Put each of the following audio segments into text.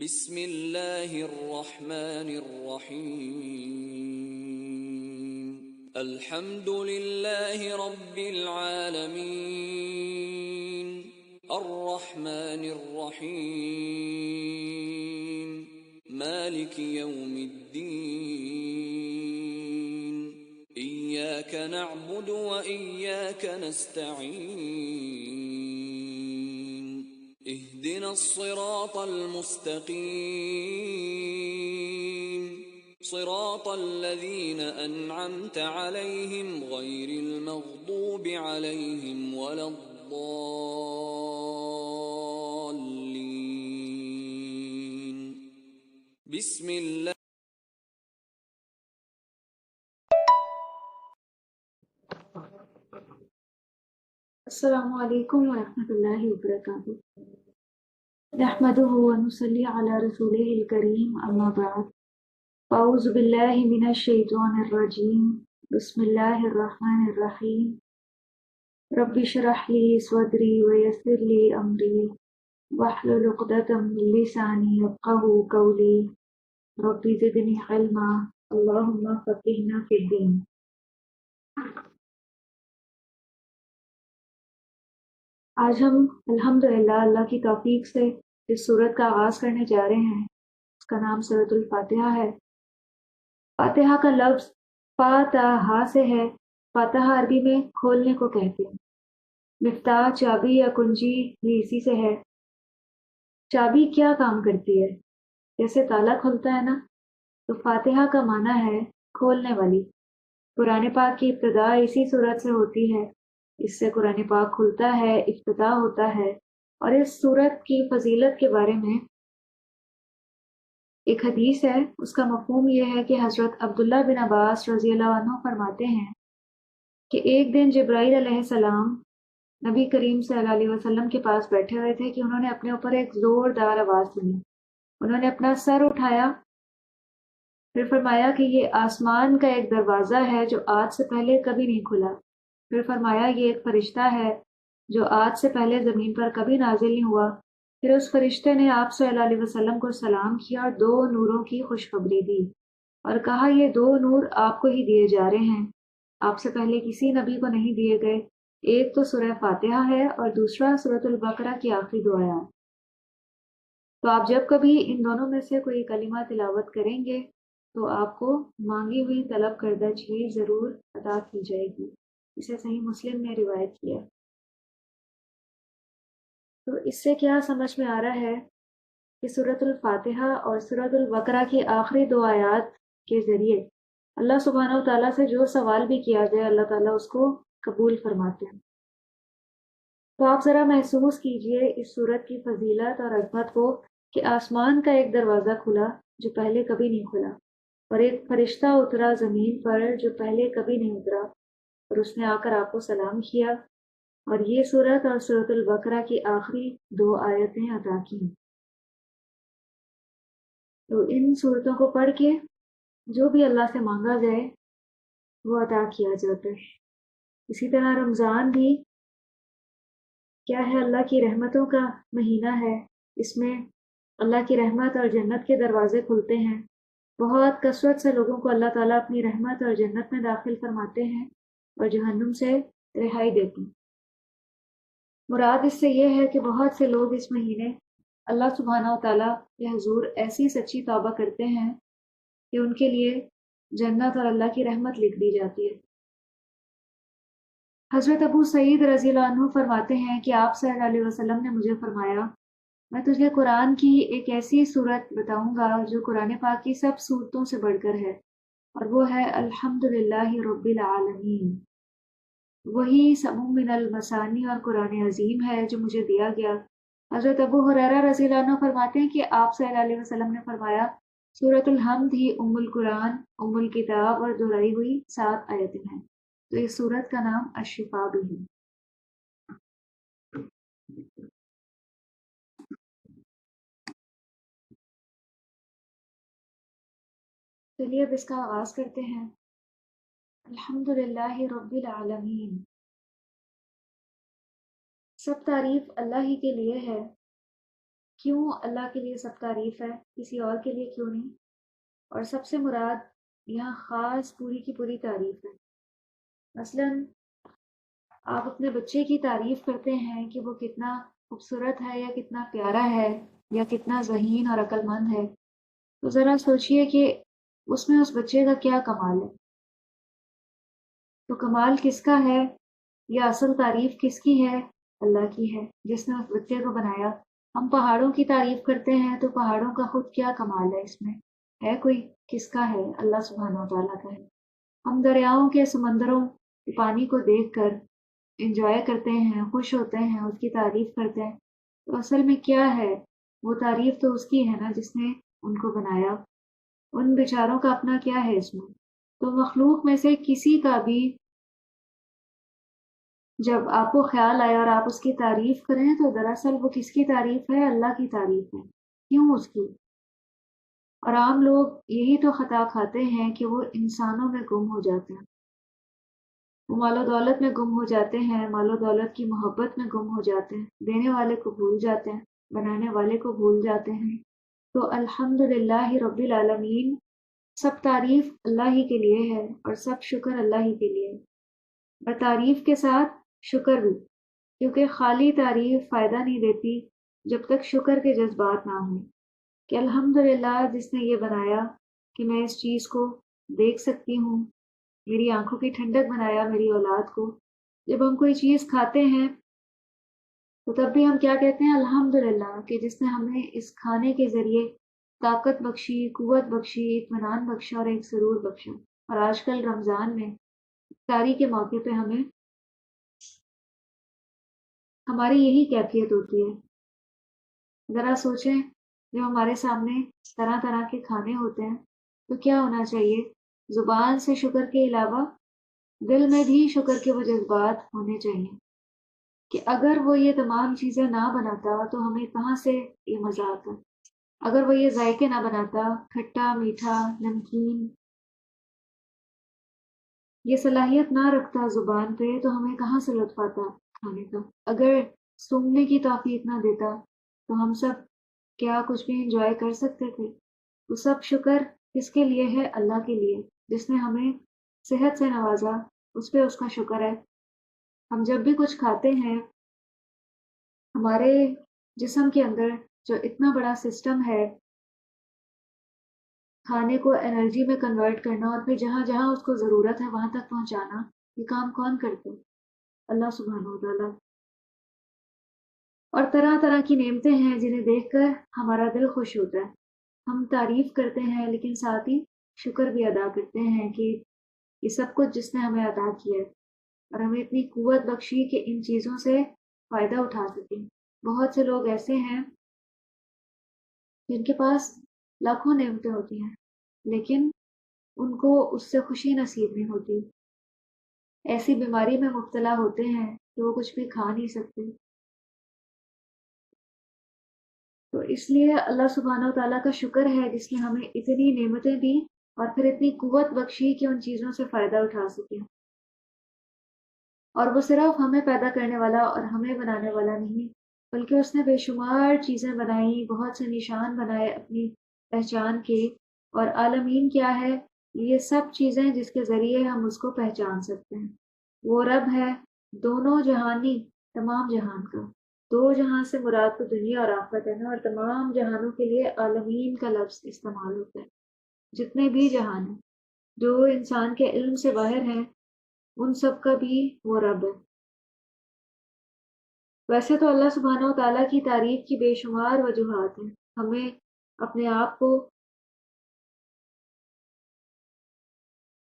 بسم اللہ الرحمن الرحیم الحمد للہ رب العالمین الرحمن الرحیم مالک یوم الدین ایاک نعبد و ایاک نستعین اهدنا الصراط المستقيم صراط الذين أنعمت عليهم غير المغضوب عليهم ولا الضالين بسم الله. السلام علیکم ورحمۃ اللہ وبرکاتہ. نحمده ونصلي على رسوله الكريم اما بعد. اعوذ باللہ من الشیطان الرجیم. بسم اللہ الرحمن الرحیم. رب اشرح لي صدری ويسر لي امری واحلل عقدۃ من لسانی یفقهوا قولی. رب زدنی علما اللهم فقهنا في الدین. آج ہم الحمدللہ اللہ کی توفیق سے اس سورت کا آغاز کرنے جا رہے ہیں. اس کا نام سورۃ الفاتحہ ہے. فاتحہ کا لفظ فاتحہ سے ہے. فاتحہ عربی میں کھولنے کو کہتے ہیں. مفتاح چابی یا کنجی بھی اسی سے ہے. چابی کیا کام کرتی ہے؟ جیسے تالا کھلتا ہے نا، تو فاتحہ کا معنی ہے کھولنے والی. قرآن پاک کی ابتدا اسی سورت سے ہوتی ہے. اس سے قرآن پاک کھلتا ہے، افتتاح ہوتا ہے. اور اس سورت کی فضیلت کے بارے میں ایک حدیث ہے. اس کا مفہوم یہ ہے کہ حضرت عبداللہ بن عباس رضی اللہ عنہ فرماتے ہیں کہ ایک دن جبرائیل علیہ السلام نبی کریم صلی اللہ علیہ وسلم کے پاس بیٹھے ہوئے تھے کہ انہوں نے اپنے اوپر ایک زوردار آواز سنی. انہوں نے اپنا سر اٹھایا، پھر فرمایا کہ یہ آسمان کا ایک دروازہ ہے جو آج سے پہلے کبھی نہیں کھلا. پھر فرمایا یہ ایک فرشتہ ہے جو آج سے پہلے زمین پر کبھی نازل نہیں ہوا. پھر اس فرشتے نے آپ صلی اللہ علیہ وسلم کو سلام کیا اور 2 نوروں کی خوشخبری دی اور کہا یہ 2 نور آپ کو ہی دیے جا رہے ہیں، آپ سے پہلے کسی نبی کو نہیں دیے گئے. ایک تو سورہ فاتحہ ہے اور دوسرا سورۃ البقرہ کی آخری 2 آیات. تو آپ جب کبھی ان دونوں میں سے کوئی کلمہ تلاوت کریں گے تو آپ کو مانگی ہوئی طلب کردہ چیز ضرور عطا کی جائے گی. اسے صحیح مسلم نے روایت کیا. تو اس سے کیا سمجھ میں آ رہا ہے کہ سورۃ الفاتحہ اور سورۃ البقرہ کی آخری 2 آیات کے ذریعے اللہ سبحانہ و تعالیٰ سے جو سوال بھی کیا جائے اللہ تعالیٰ اس کو قبول فرماتے ہیں. تو آپ ذرا محسوس کیجئے اس سورت کی فضیلت اور عظمت کو کہ آسمان کا ایک دروازہ کھلا جو پہلے کبھی نہیں کھلا، اور ایک فرشتہ اترا زمین پر جو پہلے کبھی نہیں اترا، اور اس نے آ کر آپ کو سلام کیا اور یہ سورت اور سورۃ البقرہ کی آخری 2 آیتیں عطا کی. تو ان صورتوں کو پڑھ کے جو بھی اللہ سے مانگا جائے وہ عطا کیا جاتا ہے. اسی طرح رمضان بھی کیا ہے، اللہ کی رحمتوں کا مہینہ ہے. اس میں اللہ کی رحمت اور جنت کے دروازے کھلتے ہیں. بہت کثرت سے لوگوں کو اللہ تعالیٰ اپنی رحمت اور جنت میں داخل فرماتے ہیں اور جہنم سے رہائی دیتے ہیں. مراد اس سے یہ ہے کہ بہت سے لوگ اس مہینے اللہ سبحانہ و تعالیٰ کے حضور ایسی سچی توبہ کرتے ہیں کہ ان کے لیے جنت اور اللہ کی رحمت لکھ دی جاتی ہے. حضرت ابو سعید رضی اللہ عنہ فرماتے ہیں کہ آپ صلی اللہ علیہ وسلم نے مجھے فرمایا میں تجھے قرآن کی ایک ایسی صورت بتاؤں گا جو قرآن پاک کی سب صورتوں سے بڑھ کر ہے، اور وہ ہے الحمدللہ رب العالمین. وہی سمو من المثانی اور قرآن عظیم ہے جو مجھے دیا گیا. حضرت ابو ہریرہ رضی اللہ عنہ فرماتے ہیں کہ آپ صلی اللہ علیہ وسلم نے فرمایا سورۃ الحمد ہی ام القرآن، ام الکتاب اور دہرائی ہوئی 7 آیتیں ہیں. تو اس سورت کا نام الشفا بھی ہے. چلیے اب اس کا آغاز کرتے ہیں. الحمدللہ رب العالمین. سب تعریف اللہ ہی کے لیے ہے کیوں اللہ کے لیے سب تعریف ہے، کسی اور کے لیے کیوں نہیں؟ اور سب سے مراد یہاں خاص پوری کی پوری تعریف ہے۔ مثلاً آپ اپنے بچے کی تعریف کرتے ہیں کہ وہ کتنا خوبصورت ہے یا کتنا پیارا ہے یا کتنا ذہین اور عقل مند ہے، تو ذرا سوچئے کہ اس میں اس بچے کا کیا کمال ہے۔ تو کمال کس کا ہے یا اصل تعریف کس کی ہے؟ اللہ کی ہے، جس نے اس بچے کو بنایا۔ ہم پہاڑوں کی تعریف کرتے ہیں تو پہاڑوں کا خود کیا کمال ہے، اس میں ہے کوئی؟ کس کا ہے؟ اللہ سبحانہ و تعالیٰ کا ہے۔ ہم دریاؤں کے، سمندروں کے پانی کو دیکھ کر انجوائے کرتے ہیں، خوش ہوتے ہیں، اس کی تعریف کرتے ہیں، تو اصل میں کیا ہے؟ وہ تعریف تو اس کی ہے نا جس نے ان کو بنایا۔ ان بیچاروں کا اپنا کیا ہے اس میں؟ تو مخلوق میں سے کسی کا بھی جب آپ کو خیال آئے اور آپ اس کی تعریف کریں تو دراصل وہ کس کی تعریف ہے؟ اللہ کی تعریف ہے۔ کیوں اس کی؟ اور عام لوگ یہی تو خطا کھاتے ہیں کہ وہ انسانوں میں گم ہو جاتے ہیں، وہ مال و دولت میں گم ہو جاتے ہیں، مال و دولت کی محبت میں گم ہو جاتے ہیں، دینے والے کو بھول جاتے ہیں، بنانے والے کو بھول جاتے ہیں۔ تو الحمدللہ رب العالمین، سب تعریف اللہ ہی کے لیے ہے اور سب شکر اللہ ہی کے لیے ہے، اور تعریف کے ساتھ شکر بھی، کیونکہ خالی تعریف فائدہ نہیں دیتی جب تک شکر کے جذبات نہ ہوں کہ الحمدللہ جس نے یہ بنایا کہ میں اس چیز کو دیکھ سکتی ہوں، میری آنکھوں کی ٹھنڈک بنایا میری اولاد کو۔ جب ہم کوئی چیز کھاتے ہیں تو تب بھی ہم کیا کہتے ہیں؟ الحمدللہ کہ جس نے ہمیں اس کھانے کے ذریعے طاقت بخشی، قوت بخشی، اطمینان بخشا اور ایک سرور بخشا۔ اور آج کل رمضان میں افطاری کے موقع پہ ہماری یہی کیفیت ہوتی ہے۔ ذرا سوچیں، جب ہمارے سامنے طرح طرح کے کھانے ہوتے ہیں تو کیا ہونا چاہیے؟ زبان سے شکر کے علاوہ دل میں بھی شکر کے وہ جذبات ہونے چاہیے کہ اگر وہ یہ تمام چیزیں نہ بناتا تو ہمیں کہاں سے یہ مزہ آتا؟ اگر وہ یہ ذائقے نہ بناتا، کھٹا، میٹھا، نمکین، یہ صلاحیت نہ رکھتا زبان پہ، تو ہمیں کہاں سے لطف آتا کھانے کا؟ اگر سونگھنے کی توفیق نہ دیتا تو ہم سب کیا کچھ بھی انجوائے کر سکتے تھے؟ تو سب شکر کس کے لیے ہے؟ اللہ کے لیے، جس نے ہمیں صحت سے نوازا، اس پہ اس کا شکر ہے۔ ہم جب بھی کچھ کھاتے ہیں، ہمارے جسم کے اندر جو اتنا بڑا سسٹم ہے کھانے کو انرجی میں کنورٹ کرنا اور پھر جہاں جہاں اس کو ضرورت ہے وہاں تک پہنچانا، یہ کام کون کرتے؟ اللہ سبحانہ و تعالیٰ۔ اور طرح طرح کی نعمتیں ہیں جنہیں دیکھ کر ہمارا دل خوش ہوتا ہے۔ ہم تعریف کرتے ہیں لیکن ساتھ ہی شکر بھی ادا کرتے ہیں کہ یہ سب کچھ جس نے ہمیں عطا کیا ہے اور ہمیں اتنی قوت بخشی کہ ان چیزوں سے فائدہ اٹھا سکیں۔ بہت سے لوگ ایسے ہیں جن کے پاس لاکھوں نعمتیں ہوتی ہیں لیکن ان کو اس سے خوشی نصیب نہیں ہوتی، ایسی بیماری میں مبتلا ہوتے ہیں کہ وہ کچھ بھی کھا نہیں سکتے۔ تو اس لیے اللہ سبحانہ و تعالیٰ کا شکر ہے جس نے ہمیں اتنی نعمتیں دی اور پھر اتنی قوت بخشی کہ ان چیزوں سے فائدہ اٹھا سکیں۔ اور وہ صرف ہمیں پیدا کرنے والا اور ہمیں بنانے والا نہیں، بلکہ اس نے بے شمار چیزیں بنائیں، بہت سے نشان بنائے اپنی پہچان کے۔ اور عالمین کیا ہے؟ یہ سب چیزیں جس کے ذریعے ہم اس کو پہچان سکتے ہیں۔ وہ رب ہے دونوں جہانی، تمام جہان کا۔ دو جہاں سے مراد تو دنیا اور آخرت ہے نا، اور تمام جہانوں کے لیے عالمین کا لفظ استعمال ہوتا ہے۔ جتنے بھی جہان ہیں جو انسان کے علم سے باہر ہیں، ان سب کا بھی وہ رب ہے۔ ویسے تو اللہ سبحانہ و تعالیٰ کی تعریف کی بے شمار وجوہات ہیں، ہمیں اپنے آپ کو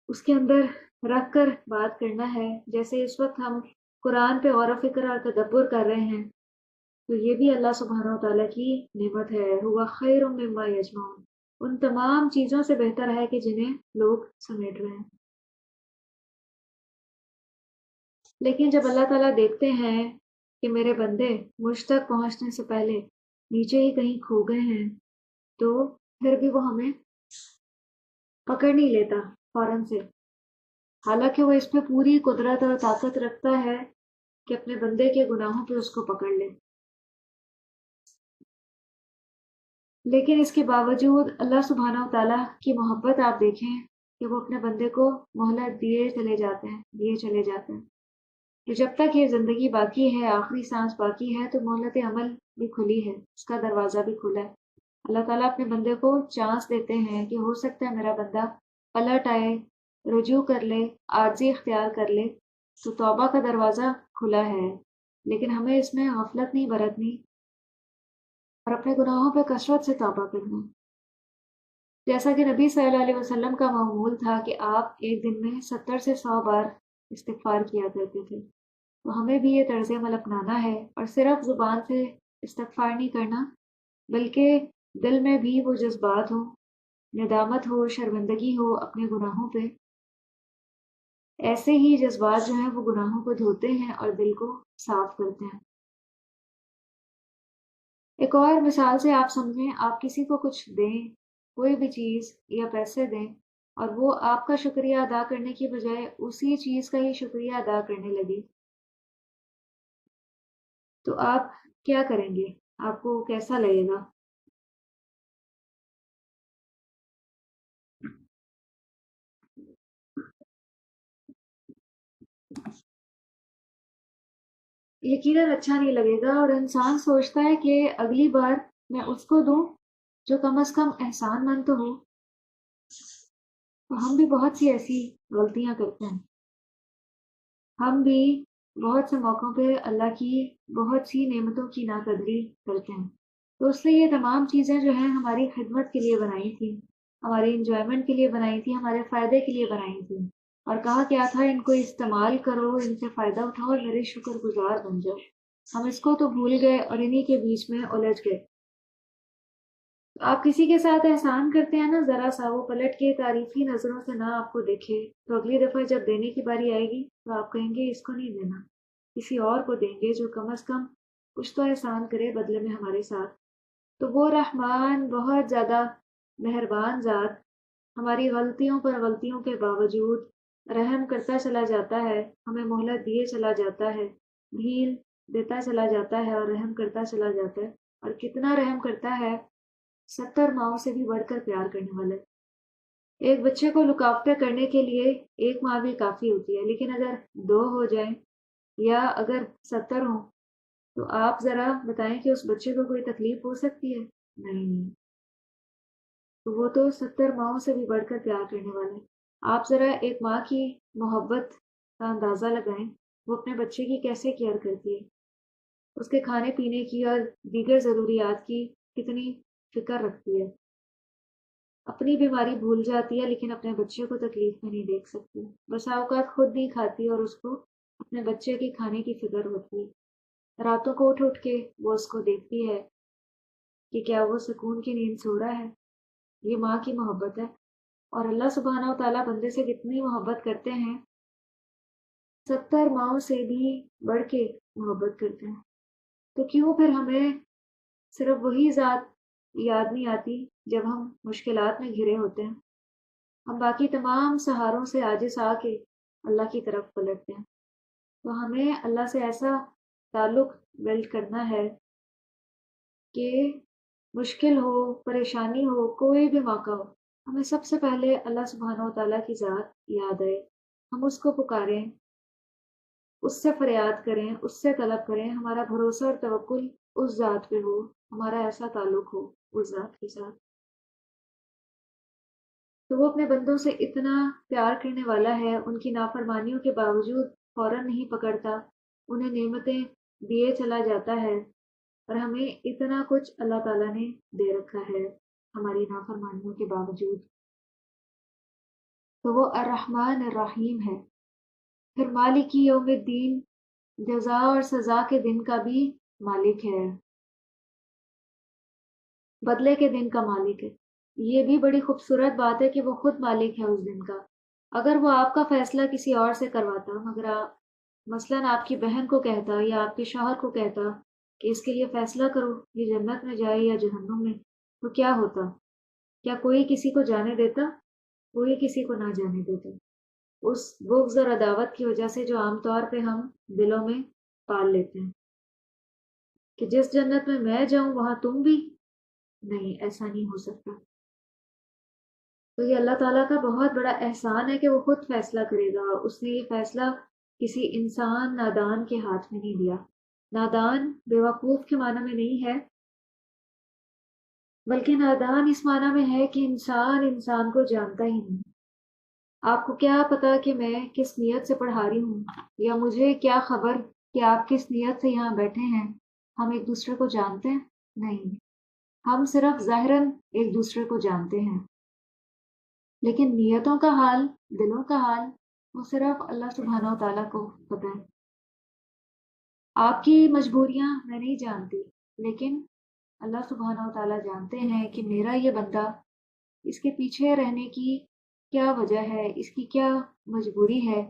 اس کے اندر رکھ کر بات کرنا ہے۔ جیسے اس وقت ہم قرآن پہ غور و فکر اور تدبر کر رہے ہیں تو یہ بھی اللہ سبحانہ و تعالیٰ کی نعمت ہے۔ ہوا خیر مما یجمعون، ان تمام چیزوں سے بہتر ہے کہ جنہیں لوگ سمیٹ رہے ہیں۔ لیکن جب اللہ تعالیٰ دیکھتے ہیں کہ میرے بندے مجھ تک پہنچنے سے پہلے نیچے ہی کہیں کھو گئے ہیں، تو پھر بھی وہ ہمیں پکڑ نہیں لیتا فوراً سے، حالانکہ وہ اس پہ پوری قدرت اور طاقت رکھتا ہے کہ اپنے بندے کے گناہوں پہ اس کو پکڑ لے۔ لیکن اس کے باوجود اللہ سبحانہ و تعالیٰ کی محبت آپ دیکھیں کہ وہ اپنے بندے کو مہلت دیے چلے جاتے ہیں، دیے چلے جاتے ہیں کہ جب تک یہ زندگی باقی ہے، آخری سانس باقی ہے، تو مہلت عمل بھی کھلی ہے، اس کا دروازہ بھی کھلا ہے۔ اللہ تعالیٰ اپنے بندے کو چانس دیتے ہیں کہ ہو سکتا ہے میرا بندہ پلٹ آئے، رجوع کر لے، عاجزی اختیار کر لے، تو توبہ کا دروازہ کھلا ہے۔ لیکن ہمیں اس میں غفلت نہیں برتنی اور اپنے گناہوں پہ کثرت سے توبہ کرنا، جیسا کہ نبی صلی اللہ علیہ وسلم کا معمول تھا کہ آپ ایک دن میں 70 سے 100 بار استغفار کیا کرتے تھے۔ تو ہمیں بھی یہ طرز عمل اپنانا ہے، اور صرف زبان سے استغفار نہیں کرنا، بلکہ دل میں بھی وہ جذبات ہوں، ندامت ہو، شرمندگی ہو اپنے گناہوں پہ۔ ایسے ہی جذبات جو ہیں وہ گناہوں کو دھوتے ہیں اور دل کو صاف کرتے ہیں۔ ایک اور مثال سے آپ سمجھیں، آپ کسی کو کچھ دیں، کوئی بھی چیز یا پیسے دیں، اور وہ آپ کا شکریہ ادا کرنے کی بجائے اسی چیز کا ہی شکریہ ادا کرنے لگے، تو آپ کیا کریں گے؟ آپ کو کیسا لگے گا؟ یقیناً اچھا نہیں لگے گا، اور انسان سوچتا ہے کہ اگلی بار میں اس کو دوں جو کم از کم احسان مند تو ہو۔ تو ہم بھی بہت سی ایسی غلطیاں کرتے ہیں، ہم بھی بہت سے موقعوں پہ اللہ کی بہت سی نعمتوں کی ناقدری کرتے ہیں۔ تو اس لیے یہ تمام چیزیں جو ہیں ہماری خدمت کے لیے بنائی تھی، ہماری انجوائمنٹ کے لیے بنائی تھی، ہمارے فائدے کے لیے بنائی تھی، اور کہا کیا تھا ان کو استعمال کرو، ان سے فائدہ اٹھاؤ اور میرے شکر گزار بن جاؤ۔ ہم اس کو تو بھول گئے اور انہی کے بیچ میں الجھ گئے۔ آپ کسی کے ساتھ احسان کرتے ہیں نا، ذرا سا وہ پلٹ کے تعریفی نظروں سے نہ آپ کو دیکھے، تو اگلی دفعہ جب دینے کی باری آئے گی تو آپ کہیں گے اس کو نہیں دینا، کسی اور کو دیں گے جو کم از کم کچھ تو احسان کرے بدلے میں ہمارے ساتھ۔ تو وہ رحمان، بہت زیادہ مہربان ذات، ہماری غلطیوں پر غلطیوں کے باوجود رحم کرتا چلا جاتا ہے، ہمیں مہلت دیے چلا جاتا ہے، ڈھیل دیتا چلا جاتا ہے اور رحم کرتا چلا جاتا ہے۔ اور کتنا رحم کرتا ہے، 70 ماؤں سے بھی بڑھ کر پیار کرنے والے۔ ایک بچے کو لک آفٹر کرنے کے لیے ایک ماں بھی کافی ہوتی ہے، لیکن اگر 2 ہو جائیں یا اگر 70 ہوں، تو آپ ذرا بتائیں کہ اس بچے کو کوئی تکلیف ہو سکتی ہے؟ نہیں، تو وہ تو 70 ماؤں سے بھی بڑھ کر پیار کرنے والے۔ آپ ذرا ایک ماں کی محبت کا اندازہ لگائیں، وہ اپنے بچے کی کیسے کیئر کرتی ہے، اس کے کھانے پینے کی اور دیگر ضروریات کی کتنی فکر رکھتی ہے۔ اپنی بیماری بھول جاتی ہے لیکن اپنے بچے کو تکلیف میں نہیں دیکھ سکتی، بسا اوقات خود نہیں کھاتی اور اس کو اپنے بچے کے کھانے کی فکر ہوتی ہے۔ راتوں کو اٹھ اٹھ کے وہ اس کو دیکھتی ہے کہ کیا وہ سکون کی نیند سو رہا ہے۔ یہ ماں کی محبت ہے، اور اللہ سبحانہ و تعالیٰ بندے سے کتنی محبت کرتے ہیں، 70 ماؤں سے بھی بڑھ کے محبت کرتے ہیں۔ تو کیوں پھر ہمیں صرف وہی ذات یاد نہیں آتی جب ہم مشکلات میں گھرے ہوتے ہیں؟ ہم باقی تمام سہاروں سے عاجز آ کے اللہ کی طرف پلٹتے ہیں۔ تو ہمیں اللہ سے ایسا تعلق بلڈ کرنا ہے کہ مشکل ہو، پریشانی ہو، کوئی بھی موقع ہو، ہمیں سب سے پہلے اللہ سبحانہ و تعالیٰ کی ذات یاد آئے، ہم اس کو پکاریں، اس سے فریاد کریں، اس سے طلب کریں، ہمارا بھروسہ اور توکل اس ذات پہ ہو، ہمارا ایسا تعلق ہو اس ذات کے ساتھ۔ تو وہ اپنے بندوں سے اتنا پیار کرنے والا ہے، ان کی نافرمانیوں کے باوجود فوراً نہیں پکڑتا، انہیں نعمتیں دیے چلا جاتا ہے، اور ہمیں اتنا کچھ اللہ تعالیٰ نے دے رکھا ہے ہماری نافرمانیوں کے باوجود۔ تو وہ الرحمن الرحیم ہے۔ پھر مالک یوم الدین، جزا اور سزا کے دن کا بھی مالک ہے، بدلے کے دن کا مالک ہے۔ یہ بھی بڑی خوبصورت بات ہے کہ وہ خود مالک ہے اس دن کا۔ اگر وہ آپ کا فیصلہ کسی اور سے کرواتا، مگر مثلاً آپ کی بہن کو کہتا یا آپ کے شوہر کو کہتا کہ اس کے لیے فیصلہ کرو، یہ جنت میں جائے یا جہنم میں، تو کیا ہوتا؟ کیا کوئی کسی کو جانے دیتا؟ کوئی کسی کو نہ جانے دیتا، اس بغض اور عداوت کی وجہ سے جو عام طور پہ ہم دلوں میں پال لیتے ہیں، کہ جس جنت میں میں جاؤں وہاں تم بھی، نہیں، ایسا نہیں ہو سکتا۔ تو یہ اللہ تعالیٰ کا بہت بڑا احسان ہے کہ وہ خود فیصلہ کرے گا۔ اس نے یہ فیصلہ کسی انسان نادان کے ہاتھ میں نہیں دیا۔ نادان بیوقوف کے معنی میں نہیں ہے، بلکہ نادان اس معنی میں ہے کہ انسان انسان کو جانتا ہی نہیں۔ آپ کو کیا پتا کہ میں کس نیت سے پڑھا رہی ہوں، یا مجھے کیا خبر کہ آپ کس نیت سے یہاں بیٹھے ہیں؟ ہم ایک دوسرے کو جانتے ہیں؟ نہیں، ہم صرف ظاہراً ایک دوسرے کو جانتے ہیں، لیکن نیتوں کا حال، دلوں کا حال، وہ صرف اللہ سبحانہ و تعالیٰ کو پتہ ہے۔ آپ کی مجبوریاں میں نہیں جانتی، لیکن اللہ سبحانہ و تعالیٰ جانتے ہیں کہ میرا یہ بندہ، اس کے پیچھے رہنے کی کیا وجہ ہے، اس کی کیا مجبوری ہے۔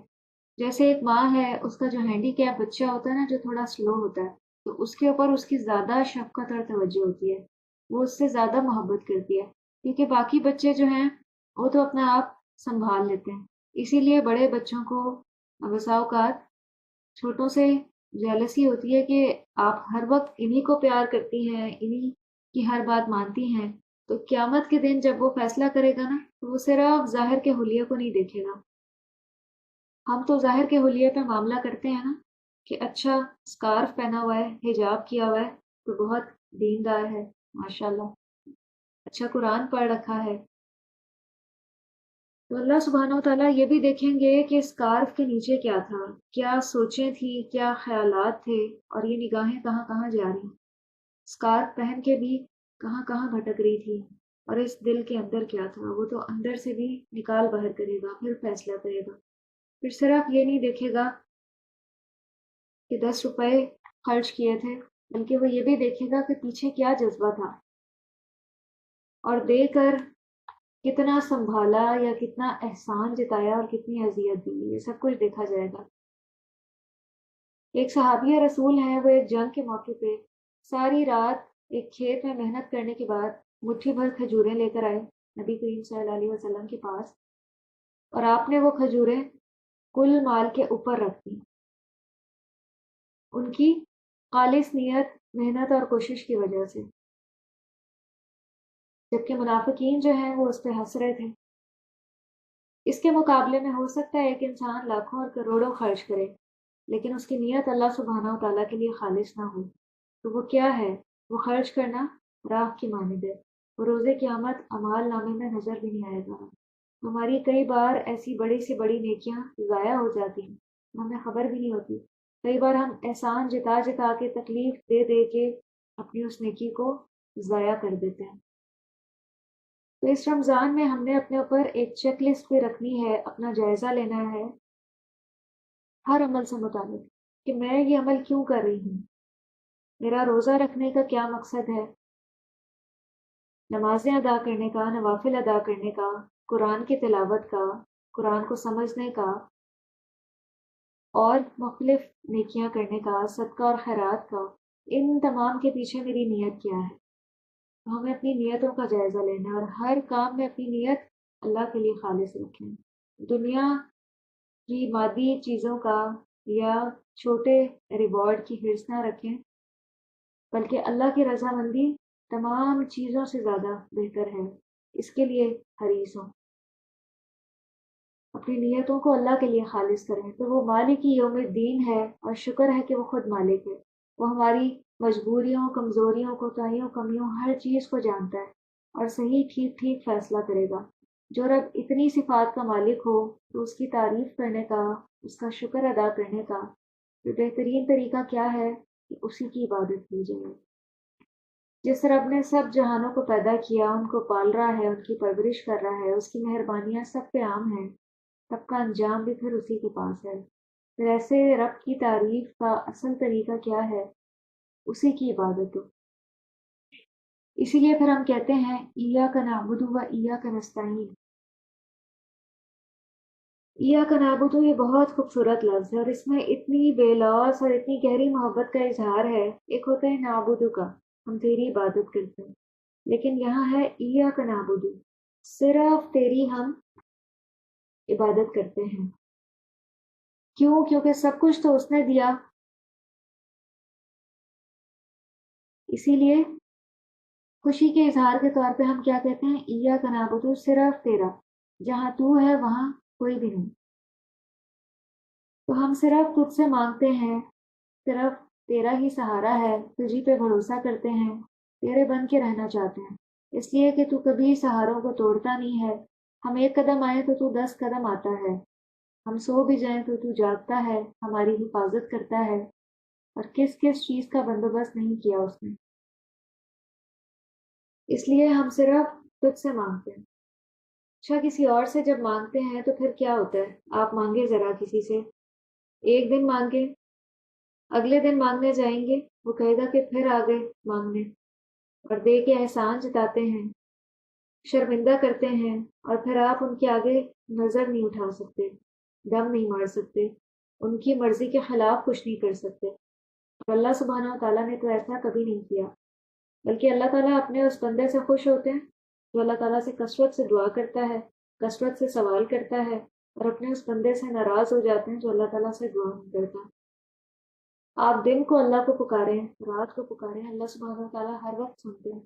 جیسے ایک ماں ہے، اس کا جو ہینڈی کیپ بچہ ہوتا ہے نا، جو تھوڑا سلو ہوتا ہے، تو اس کے اوپر اس کی زیادہ شفقت اور توجہ ہوتی ہے، وہ اس سے زیادہ محبت کرتی ہے، کیونکہ باقی بچے جو ہیں وہ تو اپنا آپ سنبھال لیتے ہیں۔ اسی لیے بڑے بچوں کو بسا اوقات چھوٹوں سے جیلسی ہوتی ہے کہ آپ ہر وقت انہی کو پیار کرتی ہیں، انہی کی ہر بات مانتی ہیں، تو قیامت کے دن جب وہ فیصلہ کرے گا نا، تو وہ صرف ظاہر کے حلیے کو نہیں دیکھے گا۔ ہم تو ظاہر کے حلیے پہ معاملہ کرتے ہیں نا، کہ اچھا اسکارف پہنا ہوا ہے، حجاب کیا ہوا ہے، تو بہت دیندار ہے، ماشاءاللہ، اچھا قرآن پڑھ رکھا ہے۔ تو اللہ سبحانہ و تعالیٰ یہ بھی دیکھیں گے کہ اسکارف کے نیچے کیا تھا، کیا سوچیں تھی، کیا خیالات تھے، اور یہ نگاہیں کہاں کہاں جا رہی، اسکارف پہن کے بھی کہاں کہاں بھٹک رہی تھی، اور اس دل کے اندر کیا تھا، وہ تو اندر سے بھی نکال باہر کرے گا، پھر فیصلہ کرے گا۔ پھر صرف یہ نہیں دیکھے گا کہ 10 روپے خرچ کیے تھے، بلکہ وہ یہ بھی دیکھے گا کہ پیچھے کیا جذبہ تھا، اور دے کر کتنا سنبھالا، یا کتنا احسان جتایا، اور کتنی اذیت دی، یہ سب کچھ دیکھا جائے گا۔ ایک صحابیہ رسول ہیں، وہ ایک جنگ کے موقع پہ ساری رات ایک کھیت میں محنت کرنے کے بعد مٹھی بھر کھجوریں لے کر آئے نبی کریم صلی اللہ علیہ وسلم کے پاس، اور آپ نے وہ کھجوریں کل مال کے اوپر رکھ دی، ان کی خالص نیت، محنت اور کوشش کی وجہ سے، جبکہ منافقین جو ہیں وہ اس پہ ہنس رہے تھے۔ اس کے مقابلے میں ہو سکتا ہے ایک انسان لاکھوں اور کروڑوں خرچ کرے، لیکن اس کی نیت اللہ سبحانہ و تعالیٰ کے لیے خالص نہ ہو، تو وہ کیا ہے؟ وہ خرچ کرنا راکھ کی مانند ہے، وہ روز قیامت اعمال نامے میں نظر بھی نہیں آئے گا۔ ہماری کئی بار ایسی بڑی سے بڑی نیکیاں ضائع ہو جاتی ہیں، ہمیں خبر بھی نہیں ہوتی۔ کئی بار ہم احسان جتا جتا کے، تکلیف دے دے کے اپنی اس نیکی کو ضائع کر دیتے ہیں۔ تو اس رمضان میں ہم نے اپنے اوپر ایک چیک لسٹ پہ رکھنی ہے، اپنا جائزہ لینا ہے ہر عمل سے متعلق، کہ میں یہ عمل کیوں کر رہی ہوں، میرا روزہ رکھنے کا کیا مقصد ہے، نمازیں ادا کرنے کا، نوافل ادا کرنے کا، قرآن کی تلاوت کا، قرآن کو سمجھنے کا، اور مختلف نیکیاں کرنے کا، صدقہ اور خیرات کا، ان تمام کے پیچھے میری نیت کیا ہے۔ تو ہمیں اپنی نیتوں کا جائزہ لینا ہے، اور ہر کام میں اپنی نیت اللہ کے لیے خالص رکھیں۔ دنیا کی مادی چیزوں کا یا چھوٹے ریوارڈ کی حرص نہ رکھیں، بلکہ اللہ کی رضامندی تمام چیزوں سے زیادہ بہتر ہے، اس کے لیے حریص ہوں۔ اپنی نیتوں کو اللہ کے لیے خالص کریں، تو وہ مالک یوم الدین ہے، اور شکر ہے کہ وہ خود مالک ہے۔ وہ ہماری مجبوریوں، کمزوریوں، کوتاہیوں، کمیوں، ہر چیز کو جانتا ہے، اور صحیح ٹھیک ٹھیک فیصلہ کرے گا۔ جو رب اتنی صفات کا مالک ہو، تو اس کی تعریف کرنے کا، اس کا شکر ادا کرنے کا جو بہترین طریقہ کیا ہے کہ اسی کی عبادت کی جائے۔ جس رب نے سب جہانوں کو پیدا کیا، ان کو پال رہا ہے، ان کی پرورش کر رہا ہے، اس کی مہربانیاں سب پہ عام ہیں، سب کا انجام بھی پھر اسی کے پاس ہے۔ پھر ایسے رب کی تعریف کا اصل طریقہ کیا ہے؟ اسی کی عبادت ہو۔ اسی لیے پھر ہم کہتے ہیں ایاک نعبد و ایاک نستعین۔ ایاک نعبد، یہ بہت خوبصورت لفظ ہے، اور اس میں اتنی بے لوث اور اتنی گہری محبت کا اظہار ہے۔ ایک ہوتا ہے نعبد کا، ہم تیری عبادت کرتے ہیں، لیکن یہاں ہے ایاک نعبد، صرف تیری ہم عبادت کرتے ہیں۔ کیوں؟ کیونکہ سب کچھ تو اس نے دیا، اسی لیے خوشی کے اظہار کے طور پہ ہم کیا کہتے ہیں؟ ایاک نعبد، صرف تیرا، جہاں تو ہے وہاں کوئی بھی نہیں، تو ہم صرف تجھ سے مانگتے ہیں، صرف تیرا ہی سہارا ہے، تجھی پہ بھروسہ کرتے ہیں، تیرے بن کے رہنا چاہتے ہیں، اس لیے کہ تو کبھی سہاروں کو توڑتا نہیں ہے۔ ہم ایک قدم آئیں تو تو 10 قدم آتا ہے، ہم سو بھی جائیں تو تو جاگتا ہے، ہماری حفاظت کرتا ہے، اور کس کس چیز کا بندوبست نہیں کیا اس نے، اس لیے ہم صرف تجھ سے مانگتے ہیں۔ اچھا، کسی اور سے جب مانگتے ہیں تو پھر کیا ہوتا ہے؟ آپ مانگے ذرا کسی سے، ایک دن مانگے، اگلے دن مانگنے جائیں گے، وہ کہے گا کہ پھر آ گئے مانگنے، اور دے کے احسان جتاتے ہیں، شرمندہ کرتے ہیں، اور پھر آپ ان کے آگے نظر نہیں اٹھا سکتے، دم نہیں مار سکتے، ان کی مرضی کے خلاف کچھ نہیں کر سکتے، اور اللہ سبحانہ و تعالیٰ نے تو ایسا کبھی نہیں کیا، بلکہ اللہ تعالیٰ اپنے اس بندے سے خوش ہوتے ہیں جو اللہ تعالیٰ سے کثرت سے دعا کرتا ہے، کثرت سے سوال کرتا ہے، اور اپنے اس بندے سے ناراض ہو جاتے ہیں جو اللہ تعالیٰ سے دعا نہیں کرتا۔ آپ دن کو اللہ کو پکاریں، رات کو پکاریں، اللہ سبحانہ و تعالیٰ ہر وقت سنتے ہیں،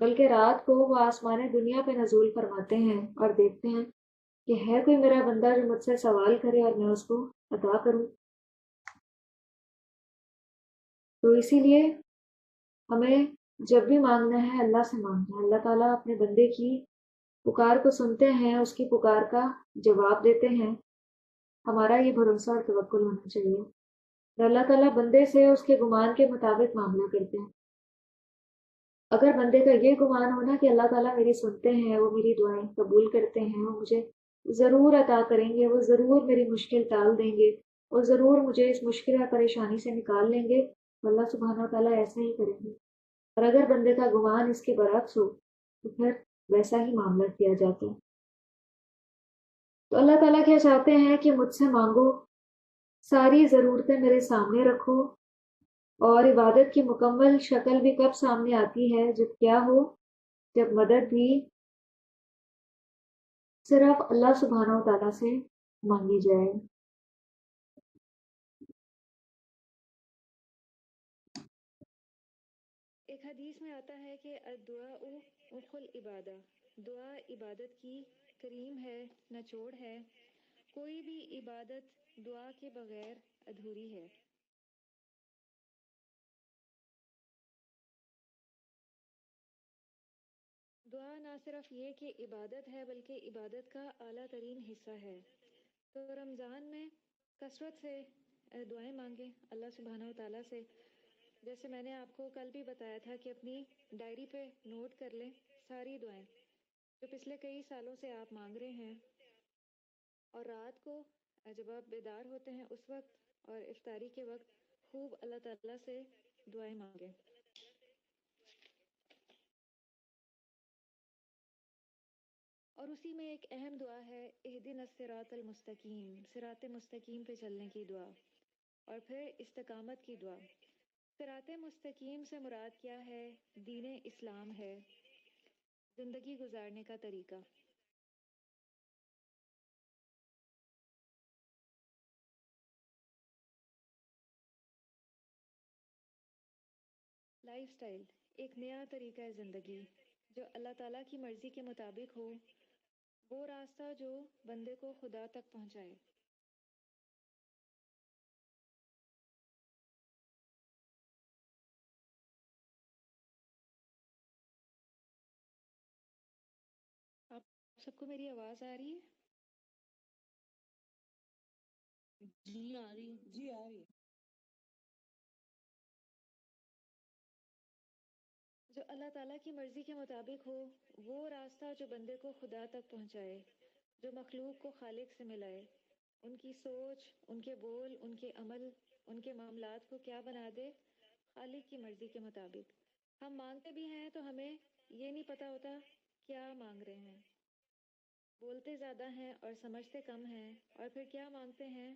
بلکہ رات کو وہ آسمان دنیا پہ نزول فرماتے ہیں اور دیکھتے ہیں کہ ہے کوئی میرا بندہ جو مجھ سے سوال کرے اور میں اس کو عطا کروں۔ تو اسی لیے ہمیں جب بھی مانگنا ہے اللہ سے مانگنا ہے، اللہ تعالیٰ اپنے بندے کی پکار کو سنتے ہیں، اس کی پکار کا جواب دیتے ہیں، ہمارا یہ بھروسہ اور توکل ہونا چاہیے، اور اللہ تعالیٰ بندے سے اس کے گمان کے مطابق معاملہ کرتے ہیں۔ اگر بندے کا یہ گمان ہونا کہ اللہ تعالیٰ میری سنتے ہیں، وہ میری دعائیں قبول کرتے ہیں، وہ مجھے ضرور عطا کریں گے، وہ ضرور میری مشکل ٹال دیں گے، وہ ضرور مجھے اس مشکل یا پریشانی سے نکال لیں گے، تو اللہ سبحانہ و تعالیٰ ایسا ہی کریں گے۔ اور اگر بندے کا گمان اس کے برعکس ہو تو پھر ویسا ہی معاملہ کیا جاتا ہے۔ تو اللہ تعالیٰ کیا چاہتے ہیں کہ مجھ سے مانگو، ساری ضرورتیں میرے سامنے رکھو، اور عبادت کی مکمل شکل بھی کب سامنے آتی ہے؟ جب کیا ہو؟ جب مدد بھی صرف اللہ سبحانہ و تعالیٰ سے مانگی جائے۔ ایک حدیث میں آتا ہے کہ الدعاء اخو العبادہ، دعا عبادت کی کریم ہے، نچوڑ ہے، کوئی بھی عبادت دعا کے بغیر ادھوری ہے۔ دعا نہ صرف یہ کہ عبادت ہے بلکہ عبادت کا اعلیٰ ترین حصہ ہے۔ تو رمضان میں کثرت سے دعائیں مانگیں اللہ سبحانہ و تعالیٰ سے، جیسے میں نے آپ کو کل بھی بتایا تھا کہ اپنی ڈائری پہ نوٹ کر لیں ساری دعائیں جو پچھلے کئی سالوں سے آپ مانگ رہے ہیں، اور رات کو جب آپ بیدار ہوتے ہیں اس وقت اور افطاری کے وقت خوب اللہ تعالیٰ سے دعائیں مانگیں۔ اور اسی میں ایک اہم دعا ہے اہدنا الصراط المستقیم، صراط مستقیم پہ چلنے کی دعا، اور پھر استقامت کی دعا۔ صراط مستقیم سے مراد کیا ہے؟ دین اسلام ہے، زندگی گزارنے کا طریقہ، لائف سٹائل، ایک نیا طریقہ زندگی جو اللہ تعالیٰ کی مرضی کے مطابق ہو، وہ راستہ جو بندے کو خدا تک پہنچائے۔ آپ سب کو میری آواز آ رہی ہے؟ جی آ رہی ہے، جی آ رہی ہے۔ جو اللہ تعالیٰ کی مرضی کے مطابق ہو، وہ راستہ جو بندے کو خدا تک پہنچائے، جو مخلوق کو خالق سے ملائے، ان کی سوچ، ان کے بول، ان کے عمل، ان کے معاملات کو کیا بنا دے؟ خالق کی مرضی کے مطابق۔ ہم مانگتے بھی ہیں تو ہمیں یہ نہیں پتا ہوتا کیا مانگ رہے ہیں، بولتے زیادہ ہیں اور سمجھتے کم ہیں، اور پھر کیا مانگتے ہیں؟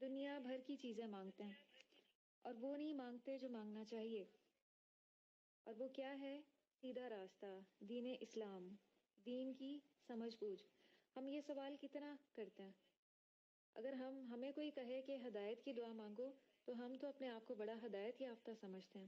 دنیا بھر کی چیزیں مانگتے ہیں، اور وہ نہیں مانگتے جو مانگنا چاہیے، اور وہ کیا ہے؟ سیدھا راستہ، دین اسلام، دین کی سمجھ بوجھ۔ ہم یہ سوال کتنا کرتے ہیں؟ اگر ہمیں کوئی کہے کہ ہدایت کی دعا مانگو تو ہم تو اپنے آپ کو بڑا ہدایت یافتہ سمجھتے ہیں۔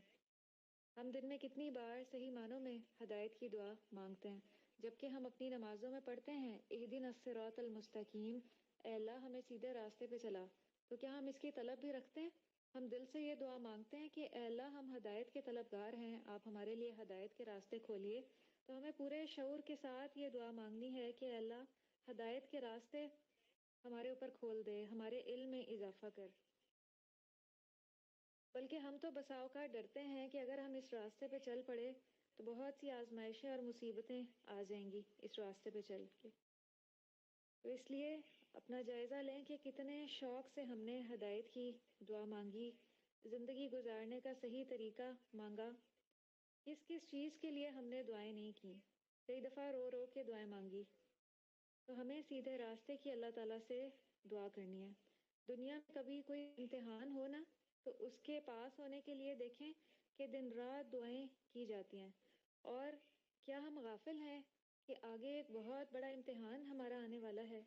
ہم دن میں کتنی بار صحیح معنوں میں ہدایت کی دعا مانگتے ہیں، جبکہ ہم اپنی نمازوں میں پڑھتے ہیں اہدنا الصراط المستقیم، اے اللہ ہمیں سیدھے راستے پہ چلا۔ تو کیا ہم اس کی طلب بھی رکھتے ہیں؟ ہم دل سے یہ دعا مانگتے ہیں کہ اے اللہ ہم ہدایت کے طلبگار ہیں، آپ ہمارے لیے ہدایت کے راستے کھولیے۔ تو ہمیں پورے شعور کے ساتھ یہ دعا مانگنی ہے کہ اے اللہ ہدایت کے راستے ہمارے اوپر کھول دے، ہمارے علم میں اضافہ کر۔ بلکہ ہم تو بسا اوقات ڈرتے ہیں کہ اگر ہم اس راستے پہ چل پڑے تو بہت سی آزمائشیں اور مصیبتیں آ جائیں گی اس راستے پہ چل کے۔ تو اس لیے اپنا جائزہ لیں کہ کتنے شوق سے ہم نے ہدایت کی دعا مانگی، زندگی گزارنے کا صحیح طریقہ مانگا، کس کس چیز کے لیے ہم نے دعائیں نہیں کی، کئی دفعہ رو رو کے دعائیں مانگی۔ تو ہمیں سیدھے راستے کی اللہ تعالیٰ سے دعا کرنی ہے۔ دنیا میں کبھی کوئی امتحان ہو نا تو اس کے پاس ہونے کے لیے دیکھیں کہ دن رات دعائیں کی جاتی ہیں، اور کیا ہم غافل ہیں کہ آگے ایک بہت بڑا امتحان ہمارا آنے والا ہے؟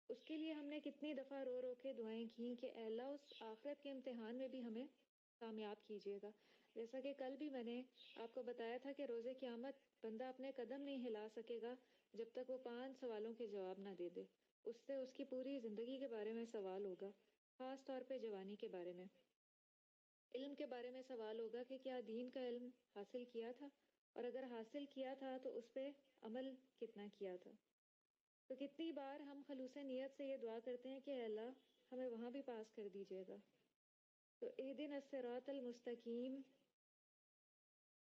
اس کے لیے ہم نے کتنی دفعہ رو رو کے دعائیں کی کہ اے اللہ اس آخرت کے امتحان میں بھی ہمیں کامیاب کیجیے گا۔ جیسا کہ کل بھی میں نے آپ کو بتایا تھا کہ روز قیامت بندہ اپنے قدم نہیں ہلا سکے گا جب تک وہ 5 سوالوں کے جواب نہ دے دے۔ اس سے اس کی پوری زندگی کے بارے میں سوال ہوگا، خاص طور پہ جوانی کے بارے میں، علم کے بارے میں سوال ہوگا کہ کیا دین کا علم حاصل کیا تھا، اور اگر حاصل کیا تھا تو اس پہ عمل کتنا کیا تھا۔ تو کتنی بار ہم خلوص نیت سے یہ دعا کرتے ہیں کہ اے اللہ ہمیں وہاں بھی پاس کر دیجیے گا۔ تو اہدنا الصراط المستقیم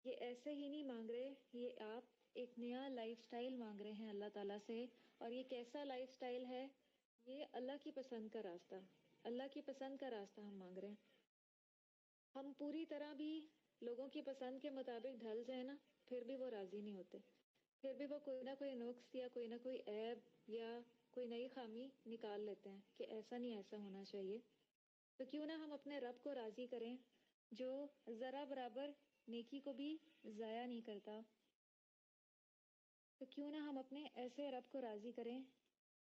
یہ ایسے ہی نہیں مانگ رہے، یہ آپ ایک نیا لائف سٹائل مانگ رہے ہیں اللہ تعالیٰ سے۔ اور یہ کیسا لائف سٹائل ہے؟ یہ اللہ کی پسند کا راستہ، اللہ کی پسند کا راستہ ہم مانگ رہے ہیں۔ ہم پوری طرح بھی لوگوں کی پسند کے مطابق ڈھل جائیں نا، پھر بھی وہ راضی نہیں ہوتے، پھر بھی وہ کوئی نہ کوئی نقص یا کوئی نہ کوئی عیب یا کوئی نئی خامی نکال لیتے ہیں کہ ایسا نہیں، ایسا ہونا چاہیے۔ تو کیوں نہ ہم اپنے رب کو راضی کریں جو ذرا برابر نیکی کو بھی ضائع نہیں کرتا۔ تو کیوں نہ ہم اپنے ایسے رب کو راضی کریں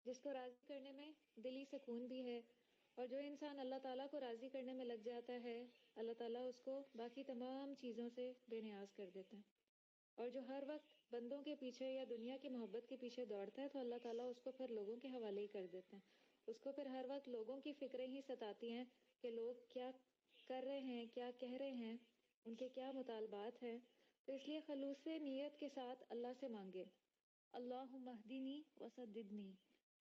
جس کو راضی کرنے میں دلی سکون بھی ہے۔ اور جو انسان اللہ تعالیٰ کو راضی کرنے میں لگ جاتا ہے، اللہ تعالیٰ اس کو باقی تمام چیزوں سے بے نیاز کر دیتے ہیں۔ اور جو ہر وقت بندوں کے پیچھے یا دنیا کی محبت کے پیچھے دوڑتا ہے تو اللہ تعالیٰ اس کو پھر لوگوں کے حوالے ہی کر دیتے ہیں۔ اس کو پھر ہر وقت لوگوں کی فکریں ہی ستاتی ہیں کہ لوگ کیا کر رہے ہیں، کیا کہہ رہے ہیں، ان کے کیا مطالبات ہیں۔ تو اس لیے خلوص نیت کے ساتھ اللہ سے مانگے، اللہم اہدنی وسددنی،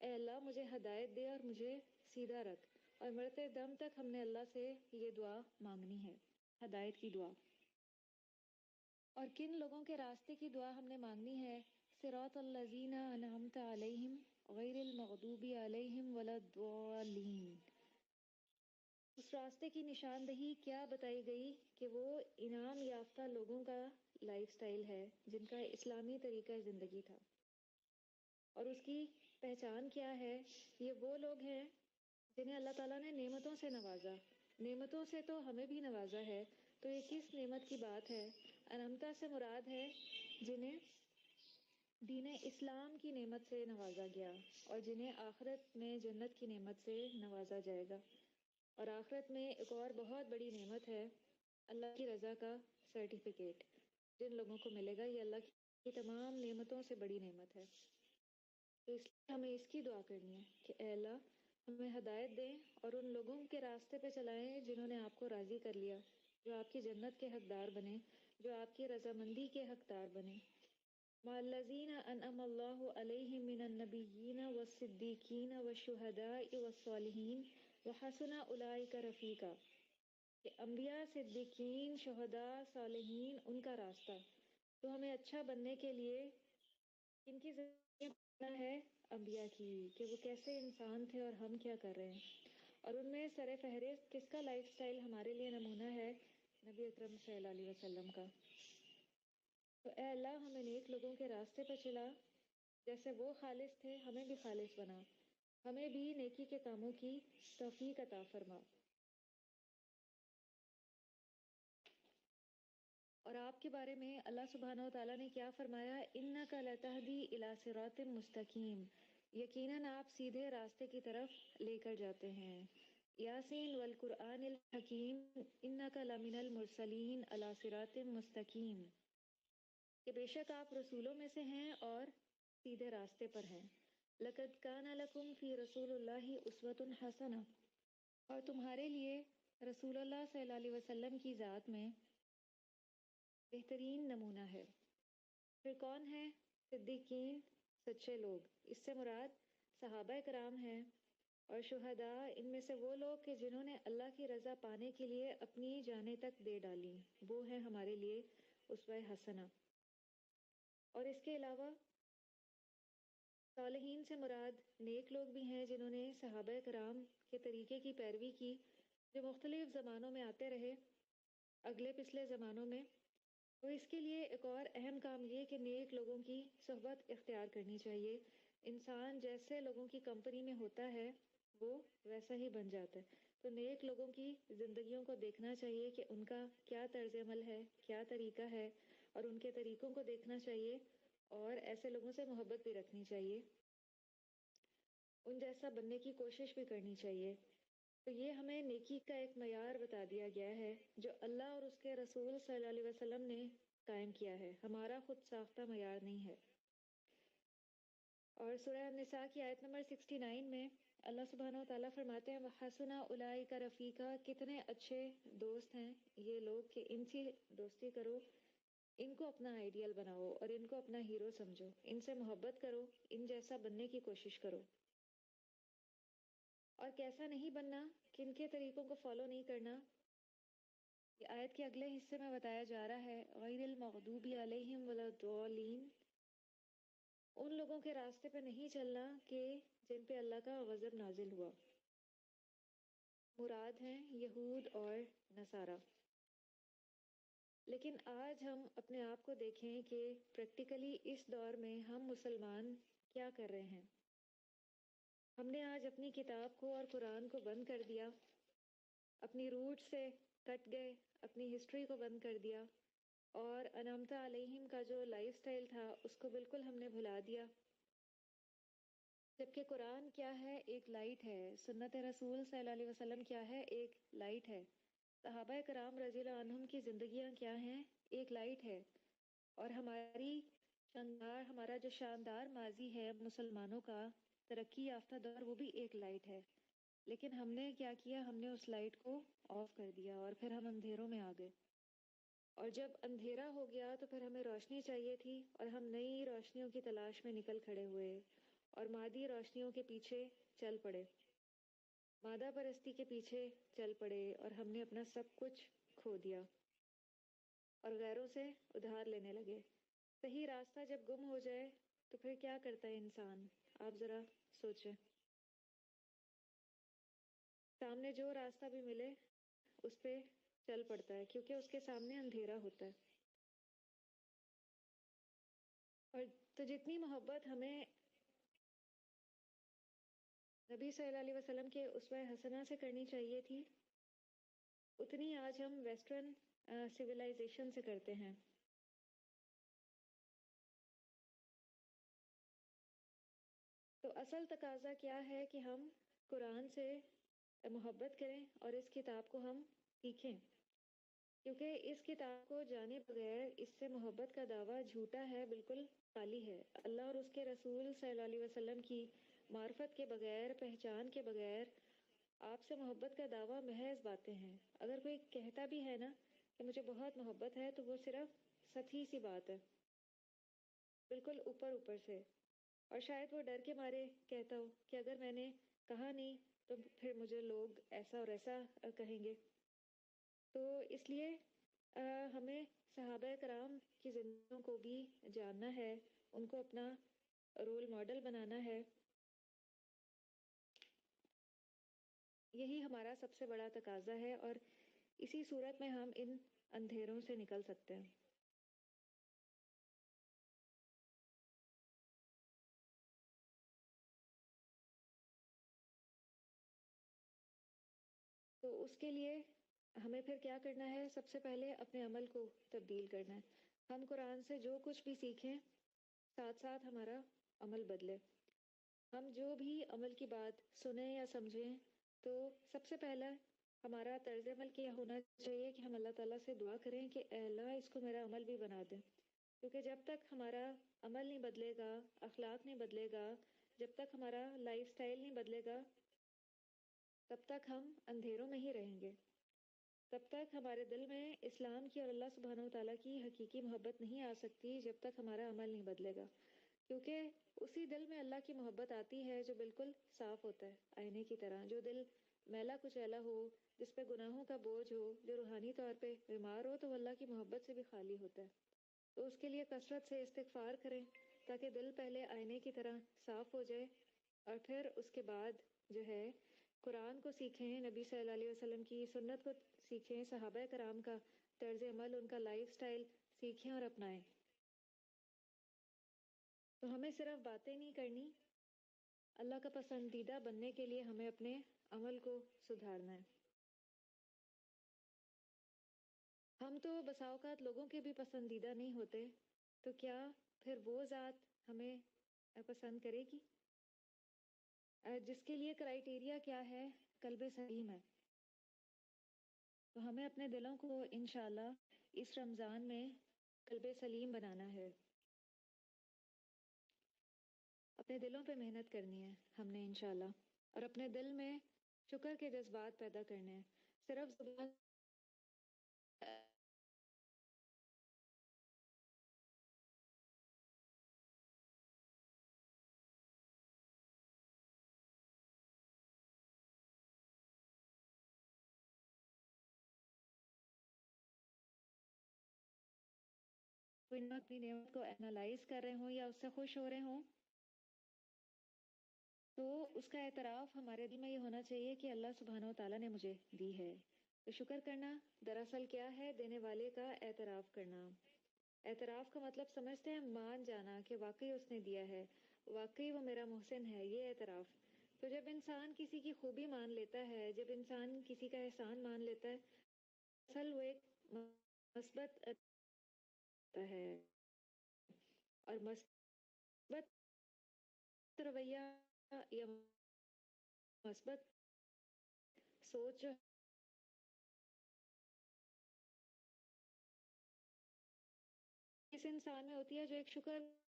اے اللہ مجھے ہدایت دے اور مجھے سیدھا رکھ۔ اور مرتے دم تک ہم نے اللہ سے یہ دعا مانگنی ہے، ہدایت کی دعا۔ اور کن لوگوں کے راستے کی دعا ہم نے مانگنی ہے؟ صراط الذین انعمت علیہم غیر المغضوب علیہم ولا الضالین۔ اس راستے کی نشاندہی کیا بتائی گئی کہ وہ انعام یافتہ لوگوں کا لائف سٹائل ہے جن کا اسلامی طریقہ زندگی تھا۔ اور اس کی پہچان کیا ہے؟ یہ وہ لوگ ہیں جنہیں اللہ تعالیٰ نے نعمتوں سے نوازا۔ نعمتوں سے تو ہمیں بھی نوازا ہے، تو یہ کس نعمت کی بات ہے؟ انعمتا سے مراد ہے جنہیں دین اسلام کی نعمت سے نوازا گیا، اور جنہیں آخرت میں جنت کی نعمت سے نوازا جائے گا۔ اور آخرت میں ایک اور بہت بڑی نعمت ہے، اللہ کی رضا کا سرٹیفکیٹ جن لوگوں کو ملے گا۔ یہ اللہ کی تمام نعمتوں سے بڑی نعمت ہے۔ تو اس لیے ہمیں اس کی دعا کرنی ہے کہ اے اللہ ہمیں ہدایت دیں اور ان لوگوں کے راستے پہ چلائیں جنہوں نے آپ کو راضی کر لیا، جو آپ کی جنت کے حقدار بنے، جو آپ کی رضامندی کے حقدار بنے۔ مع الذین انعم اللہ علیہم من النبیین والصدیقین والشہداء والصالحین وحسن اولئک رفیقا، کہ انبیاء، صدیقین، شہداء، صالحین ان کا راستہ۔ تو ہمیں اچھا بننے کے لیے کن کی زندگی بننا ہے؟ انبیاء کی، کہ وہ کیسے انسان تھے اور ہم کیا کر رہے ہیں۔ اور ان میں سر فہرست کس کا لائف سٹائل ہمارے لیے نمونہ ہے؟ نبی اکرم صلی اللہ علیہ وسلم کا۔ تو اے اللہ ہمیں نیک لوگوں کے راستے پہ چلا، جیسے وہ خالص تھے ہمیں بھی خالص بنا، ہمیں بھی نیکی کے کاموں کی توفیق عطا فرما۔ اور آپ کے بارے میں اللہ سبحانہ و تعالیٰ نے کیا فرمایا؟ اِنَّکَ لَتَہْدِی إِلیٰ صِرَاطٍ مُسْتَقِیمٍ، یقیناً آپ سیدھے راستے کی طرف لے کر جاتے ہیں۔ یاسین والقرآن الحکیم انک لمن المرسلین علی صراط مستقیم، کہ بے شک آپ رسولوں میں سے ہیں اور سیدھے راستے پر ہیں۔ لقد کان لکم فی رسول اللہ اسوۃ حسنہ، اور تمہارے لیے رسول اللہ صلی اللہ علیہ وسلم کی ذات میں بہترین نمونہ ہے۔ پھر کون ہے؟ صدیقین، سچے لوگ، اس سے مراد صحابہ کرام ہیں، اور شہداء، ان میں سے وہ لوگ کہ جنہوں نے اللہ کی رضا پانے کے لیے اپنی جانیں تک دے ڈالیں، وہ ہیں ہمارے لیے اسوہ حسنہ۔ اور اس کے علاوہ صالحین سے مراد نیک لوگ بھی ہیں جنہوں نے صحابہ کرام کے طریقے کی پیروی کی، جو مختلف زمانوں میں آتے رہے، اگلے پچھلے زمانوں میں۔ تو اس کے لیے ایک اور اہم کام یہ کہ نیک لوگوں کی صحبت اختیار کرنی چاہیے۔ انسان جیسے لوگوں کی کمپنی میں ہوتا ہے وہ ویسا ہی بن جاتا ہے۔ تو نیک لوگوں کی زندگیوں کو دیکھنا چاہیے کہ ان کا کیا طرز عمل ہے، کیا طریقہ ہے، اور ان کے طریقوں کو دیکھنا چاہیے، اور ایسے لوگوں سے محبت بھی رکھنی چاہیے، ان جیسا بننے کی کوشش بھی کرنی چاہیے۔ تو یہ ہمیں نیکی کا ایک معیار بتا دیا گیا ہے جو اللہ اور اس کے رسول صلی اللہ علیہ وسلم نے قائم کیا ہے، ہمارا خود ساختہ معیار نہیں ہے۔ اور سورہ النساء کی آیت نمبر 69 میں اللہ سبحانہ و تعالیٰ فرماتے ہیں وَحَسُنَ أُولَٰئِکَ رَفِیقًا، کتنے اچھے دوست ہیں یہ لوگ کہ ان سے دوستی کرو، ان کو اپنا آئیڈیل بناؤ اور ان کو اپنا ہیرو سمجھو، ان سے محبت کرو، ان جیسا بننے کی کوشش کرو۔ اور کیسا نہیں بننا، کن کے طریقوں کو فالو نہیں کرنا، یہ آیت کے اگلے حصے میں بتایا جا رہا ہے، غیر المغضوب علیہم ولا الضالین، ان لوگوں کے راستے پہ نہیں چلنا کہ جن پہ اللہ کا غضب نازل ہوا، مراد ہیں یہود اور نصارہ۔ لیکن آج ہم اپنے آپ کو دیکھیں کہ پریکٹیکلی اس دور میں ہم مسلمان کیا کر رہے ہیں۔ ہم نے آج اپنی کتاب کو اور قرآن کو بند کر دیا، اپنی روٹ سے کٹ گئے، اپنی ہسٹری کو بند کر دیا، اور انعمت علیہم کا جو لائف سٹائل تھا اس کو بالکل ہم نے بھلا دیا۔ جبکہ قرآن کیا ہے؟ ایک لائٹ ہے۔ سنت رسول صلی اللہ علیہ وسلم کیا ہے؟ ایک لائٹ ہے۔ صحابہ کرام رضی اللہ عنہم کی زندگیاں کیا ہیں؟ ایک لائٹ ہے۔ اور ہمارا جو شاندار ماضی ہے مسلمانوں کا، ترقی یافتہ دور، وہ بھی ایک لائٹ ہے۔ لیکن ہم نے کیا کیا؟ ہم نے اس لائٹ کو آف کر دیا اور پھر ہم اندھیروں میں آ گئے۔ اور جب اندھیرا ہو گیا تو پھر ہمیں روشنی چاہیے تھی، اور ہم نئی روشنیوں کی تلاش میں نکل کھڑے ہوئے اور مادی روشنیوں کے پیچھے چل پڑے، مادہ پرستی کے پیچھے چل پڑے، اور ہم نے اپنا سب کچھ کھو دیا اور غیروں سے ادھار لینے لگے۔ صحیح راستہ جب گم ہو جائے تو پھر کیا کرتا ہے انسان؟ آپ ذرا سوچیں۔ سامنے جو راستہ بھی ملے اس پہ چل پڑتا ہے کیونکہ اس کے سامنے اندھیرا ہوتا ہے۔ اور تو جتنی محبت ہمیں نبی صلی اللہ علیہ وسلم کے اسوہ حسنہ سے کرنی چاہیے تھی، اتنی آج ہم ویسٹرن سویلائزیشن سے کرتے ہیں۔ تو اصل تقاضا کیا ہے کہ ہم قرآن سے محبت کریں اور اس کتاب کو ہم سیکھیں، کیونکہ اس کتاب کو جانے بغیر اس سے محبت کا دعویٰ جھوٹا ہے، بالکل خالی ہے۔ اللہ اور اس کے رسول صلی اللہ علیہ وسلم کی معرفت کے بغیر، پہچان کے بغیر آپ سے محبت کا دعویٰ محض باتیں ہیں۔ اگر کوئی کہتا بھی ہے نا کہ مجھے بہت محبت ہے تو وہ صرف سطحی سی بات ہے، بالکل اوپر اوپر سے، اور شاید وہ ڈر کے مارے کہتا ہو کہ اگر میں نے کہا نہیں تو پھر مجھے لوگ ایسا اور ایسا کہیں گے۔ تو اس لیے ہمیں صحابہ کرام کی زندگیوں کو بھی جاننا ہے، ان کو اپنا رول ماڈل بنانا ہے۔ یہی ہمارا سب سے بڑا تقاضا ہے، اور اسی صورت میں ہم ان اندھیروں سے نکل سکتے ہیں۔ تو اس کے لیے ہمیں پھر کیا کرنا ہے؟ سب سے پہلے اپنے عمل کو تبدیل کرنا ہے۔ ہم قرآن سے جو کچھ بھی سیکھیں، ساتھ ساتھ ہمارا عمل بدلے۔ ہم جو بھی عمل کی بات سنیں یا سمجھیں تو سب سے پہلا ہمارا طرز عمل کیا ہونا چاہیے کہ ہم اللہ تعالیٰ سے دعا کریں کہ اے اللہ اس کو میرا عمل بھی بنا دیں، کیونکہ جب تک ہمارا عمل نہیں بدلے گا، اخلاق نہیں بدلے گا، جب تک ہمارا لائف سٹائل نہیں بدلے گا، تب تک ہم اندھیروں میں ہی رہیں گے، تب تک ہمارے دل میں اسلام کی اور اللہ سبحانہ و تعالیٰ کی حقیقی محبت نہیں آ سکتی جب تک ہمارا عمل نہیں بدلے گا، کیونکہ اسی دل میں اللہ کی محبت آتی ہے جو بالکل صاف ہوتا ہے آئینے کی طرح، جو دل میلا کچیلا ہو، جس پہ گناہوں کا بوجھ ہو، جو روحانی طور پہ بیمار ہو، تو وہ اللہ کی محبت سے بھی خالی ہوتا ہے۔ تو اس کے لیے کثرت سے استغفار کریں تاکہ دل پہلے آئینے کی طرح صاف ہو جائے، اور پھر اس کے بعد جو ہے قرآن کو سیکھیں، نبی صلی اللہ علیہ وسلم کی سنت کو سیکھیں، صحابہ کرام کا طرز عمل، ان کا لائف سٹائل سیکھیں اور اپنائیں۔ تو ہمیں صرف باتیں نہیں کرنی، اللہ کا پسندیدہ بننے کے لیے ہمیں اپنے عمل کو سدھارنا ہے۔ ہم تو بسا اوقات لوگوں کے بھی پسندیدہ نہیں ہوتے، تو کیا پھر وہ ذات ہمیں پسند کرے گی؟ جس کے لیے کرائیٹیریا کیا ہے؟ قلب سلیم ہے۔ تو ہمیں اپنے دلوں کو انشاءاللہ اس رمضان میں قلب سلیم بنانا ہے، اپنے دلوں پہ محنت کرنی ہے ہم نے انشاءاللہ، اور اپنے دل میں شکر کے جذبات پیدا کرنے ہیں۔ صرف زبان اپنی نعمت کو اینالائز کر رہے ہوں یا اس سے خوش ہو رہے ہوں، تو اس کا اعتراف ہمارے دل میں یہ ہونا چاہیے کہ اللہ سبحانہ و تعالیٰ نے مجھے دی ہے۔ تو شکر کرنا دراصل کیا ہے؟ دینے والے کا اعتراف کرنا۔ اعتراف کا مطلب سمجھتے ہیں مان جانا کہ واقعی اس نے دیا ہے، واقعی وہ میرا محسن ہے، یہ اعتراف۔ تو جب انسان کسی کی خوبی مان لیتا ہے، جب انسان کسی کا احسان مان لیتا ہے، اصل وہ ایک مثبت ہے، اور مثبت رویہ یا مثبت سوچ جو اس انسان میں ہوتی ہے، جو ایک